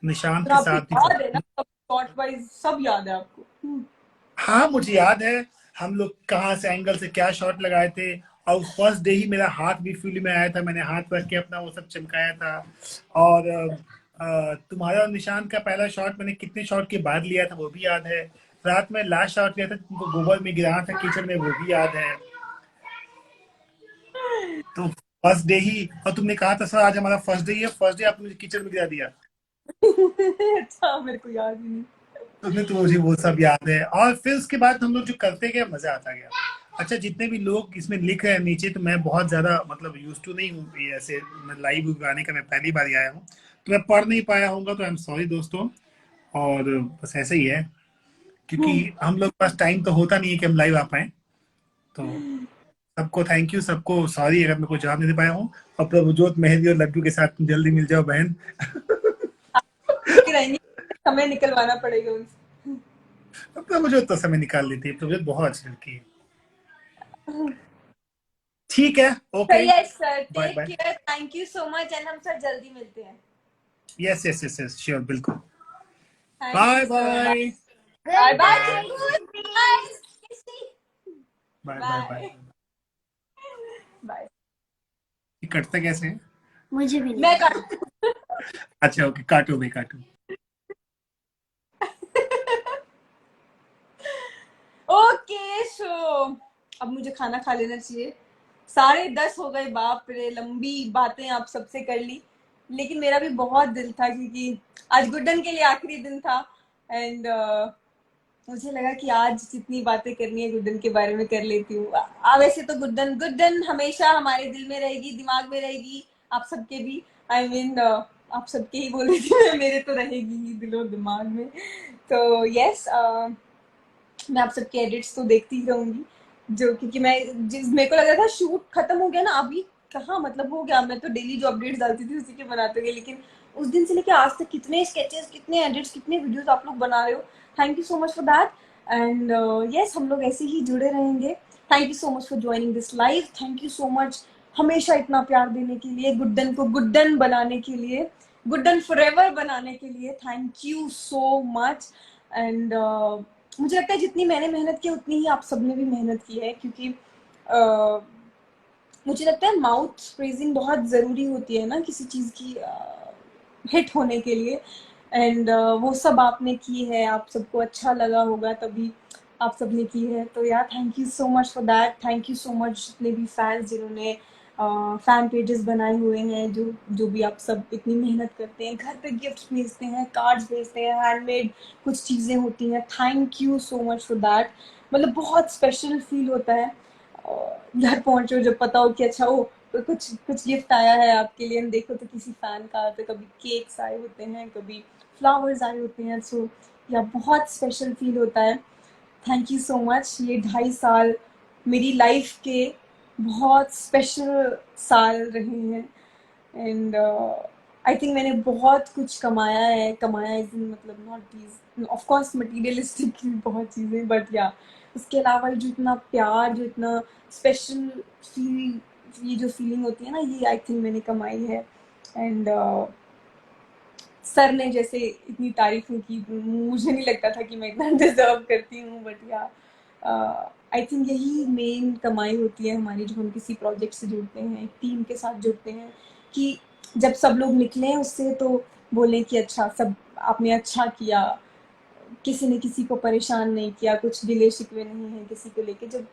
निशान के साथ भी। याद है ना, शॉट वाइज सब याद है आपको? हाँ मुझे याद है हम लोग कहाँ से एंगल से क्या शॉट लगाए थे। और फर्स्ट डे ही मेरा हाथ भी फील्ड में आया था, मैंने हाथ रख के अपना वो सब चमकाया था। और तुम्हारा और निशान का पहला शॉट मैंने कितने शॉट के बाद लिया था वो भी याद है। रात में लास्ट शॉट लिया था, तुमको गोबर में गिराना था किचन में, वो भी याद है। तो फर्स्ट डे ही, और तुमने कहा था सर आज हमारा फर्स्ट डे ही है, फर्स्ट डे आपने मुझे किचन में गिरा दिया। अच्छा, मेरे को याद ही नहीं। तुम्हें तो मुझे वो सब याद है। और फिर उसके बाद हम लोग जो करते गए, मजा आता गया। अच्छा जितने भी लोग इसमें लिख रहे हैं नीचे, तो मैं बहुत ज्यादा मतलब यूज टू नहीं हूँ ऐसे लाइव गाने का, मैं पहली बार आया हूँ, तो मैं पढ़ नहीं पाया होऊंगा, तो आई एम सॉरी दोस्तों। और बस ऐसे ही है, क्योंकि हम लोग के पास टाइम तो होता नहीं है कि हम लाइव आ पाए। तो सबको थैंक यू, सबको सॉरी अगर मैं कोई जवाब नहीं दे पाया हूँ। और प्रभुजोत मेहंदी और लड्डू के साथ जल्दी मिल जाओ बहन। रहेंगे, समय निकलवाना पड़ेगा उनसे। प्रभुजोत तो समय निकाल लेती है, प्रभुजोत बहुत अच्छी लड़की है। ठीक है, okay, yes sir, bye take bye. Care, thank you so much, and हम सर जल्दी मिलते हैं। Yes yes yes yes sure, बिल्कुल। Thank bye you, sir. Bye bye bye bye bye bye. Bye. कटता कैसे है? मुझे भी नहीं मैं कर अच्छा ओके, काटो भाई काटो। ओके सो अब मुझे खाना खा लेना चाहिए। 10:30 हो गए, बाप रे, लंबी बातें आप सबसे कर ली, लेकिन मेरा भी बहुत दिल था क्योंकि आज गुड्डन के लिए आखिरी दिन था। एंड मुझे लगा कि आज जितनी बातें करनी है गुड्डन के बारे में कर लेती हूँ। वैसे तो गुड्डन गुड्डन हमेशा हमारे दिल में रहेगी, दिमाग में रहेगी, आप सबके भी। आई मीन आप सबके ही बोल रही थी मैं, मेरे तो रहेगी ही दिलो दिमाग में। तो यस, मैं आप सबके एडिट्स तो देखती ही रहूंगी, जो क्योंकि मेरे को लग रहा था शूट खत्म हो गया ना, अभी कहाँ, मतलब हो गया। मैं तो डेली जो अपडेट्स डालती थी उसी के बनाते गए, लेकिन उस दिन से लेकर आज तक कितने स्केचेस, कितने एडिट्स, कितने वीडियोस आप लोग बना रहे हो। Thank you so much for that. And yes, हम लोग ऐसे ही जुड़े रहेंगे। Thank you so much for joining this live. Thank you so much हमेशा इतना प्यार देने के लिए, गुड्डन को गुड्डन बनाने के लिए, गुड्डन फॉरएवर बनाने के लिए। Thank you so much. And मुझे लगता है जितनी मैंने मेहनत की उतनी ही आप सबने भी मेहनत की है, क्योंकि मुझे लगता है माउथ प्रेजिंग बहुत ज़रूरी होती है ना किसी चीज़ की हिट होने के लिए। एंड वो सब आपने की है, आप सबको अच्छा लगा होगा तभी आप सबने की है। तो यार thank you so much for that. Thank you so much जितने भी फैंस जिन्होंने फैन पेजेस बनाए हुए हैं, जो भी आप सब इतनी मेहनत करते हैं, घर पे गिफ्ट्स भेजते हैं, कार्ड्स भेजते हैं, हैंडमेड कुछ चीज़ें होती हैं। Thank you so much for that. मतलब बहुत स्पेशल फील होता है घर पहुंचो जब पता हो कि अच्छा वो तो कुछ गिफ्ट आया है आपके लिए। देखो तो किसी फैन का, तो कभी केक्स आए होते हैं, कभी फ्लावर्स आए होते हैं। सो या बहुत स्पेशल फील होता है। Thank you so much. ये 2.5 साल मेरी लाइफ के बहुत स्पेशल साल रहे हैं। एंड आई थिंक मैंने बहुत कुछ कमाया है। कमाया इज मतलब not these, of course materialistic बहुत चीज़ें, बट या उसके अलावा जो इतना प्यार, जो इतना स्पेशल फील, ये जो फीलिंग होती है ना, ये आई थिंक मैंने कमाई है। एंड सर ने जैसे इतनी तारीफें की, मुझे नहीं लगता था कि मैं इतना डिजर्व करती हूँ, बट या आई थिंक यही मेन कमाई होती है हमारी, जब हम किसी प्रोजेक्ट से जुड़ते हैं, एक टीम के साथ जुड़ते हैं, कि जब सब लोग निकलें उससे तो बोलें कि अच्छा, सब आपने अच्छा किया, किसी ने किसी को परेशान नहीं किया, कुछ गिले शिकवे नहीं है किसी को लेके। जब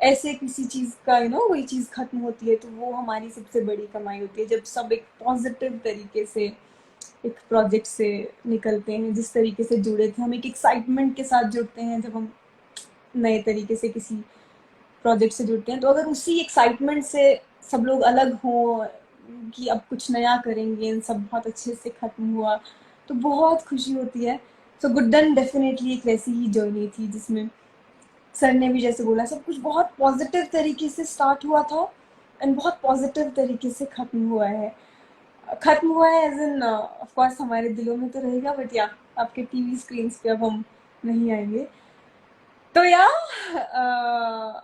ऐसे किसी चीज़ का वही चीज़ खत्म होती है, तो वो हमारी सबसे बड़ी कमाई होती है। जब सब एक पॉजिटिव तरीके से एक प्रोजेक्ट से निकलते हैं, जिस तरीके से जुड़े थे हम, एक एक्साइटमेंट के साथ जुड़ते हैं जब हम नए तरीके से किसी प्रोजेक्ट से जुड़ते हैं, तो अगर उसी एक्साइटमेंट से सब लोग अलग हों कि अब कुछ नया करेंगे, सब बहुत अच्छे से खत्म हुआ, तो बहुत खुशी होती है। सो गुड्डन डेफिनेटली एक वैसी ही जर्नी थी जिसमें सर ने भी जैसे बोला, सब कुछ बहुत पॉजिटिव तरीके से स्टार्ट हुआ था एंड बहुत पॉजिटिव तरीके से खत्म हुआ है। एज इन ऑफ कोर्स हमारे दिलों में तो रहेगा, बट या आपके टीवी स्क्रीन पे अब हम नहीं आएंगे। तो या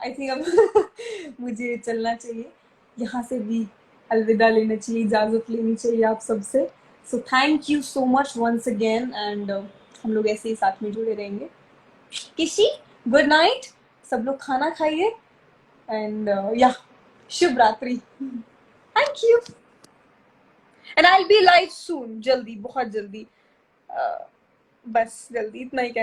आई थिंक अब मुझे चलना चाहिए, यहाँ से भी अलविदा लेना चाहिए, इजाज़त लेनी चाहिए आप सबसे। So thank you so much once again. And हम लोग ऐसे ही साथ में जुड़े रहेंगे। किसी गुड नाइट, सब लोग खाना खाइए। एंड या शुभ रात्रि। Thank you. And I will be live soon, जल्दी, बहुत जल्दी। बस जल्दी इतना ही कहना।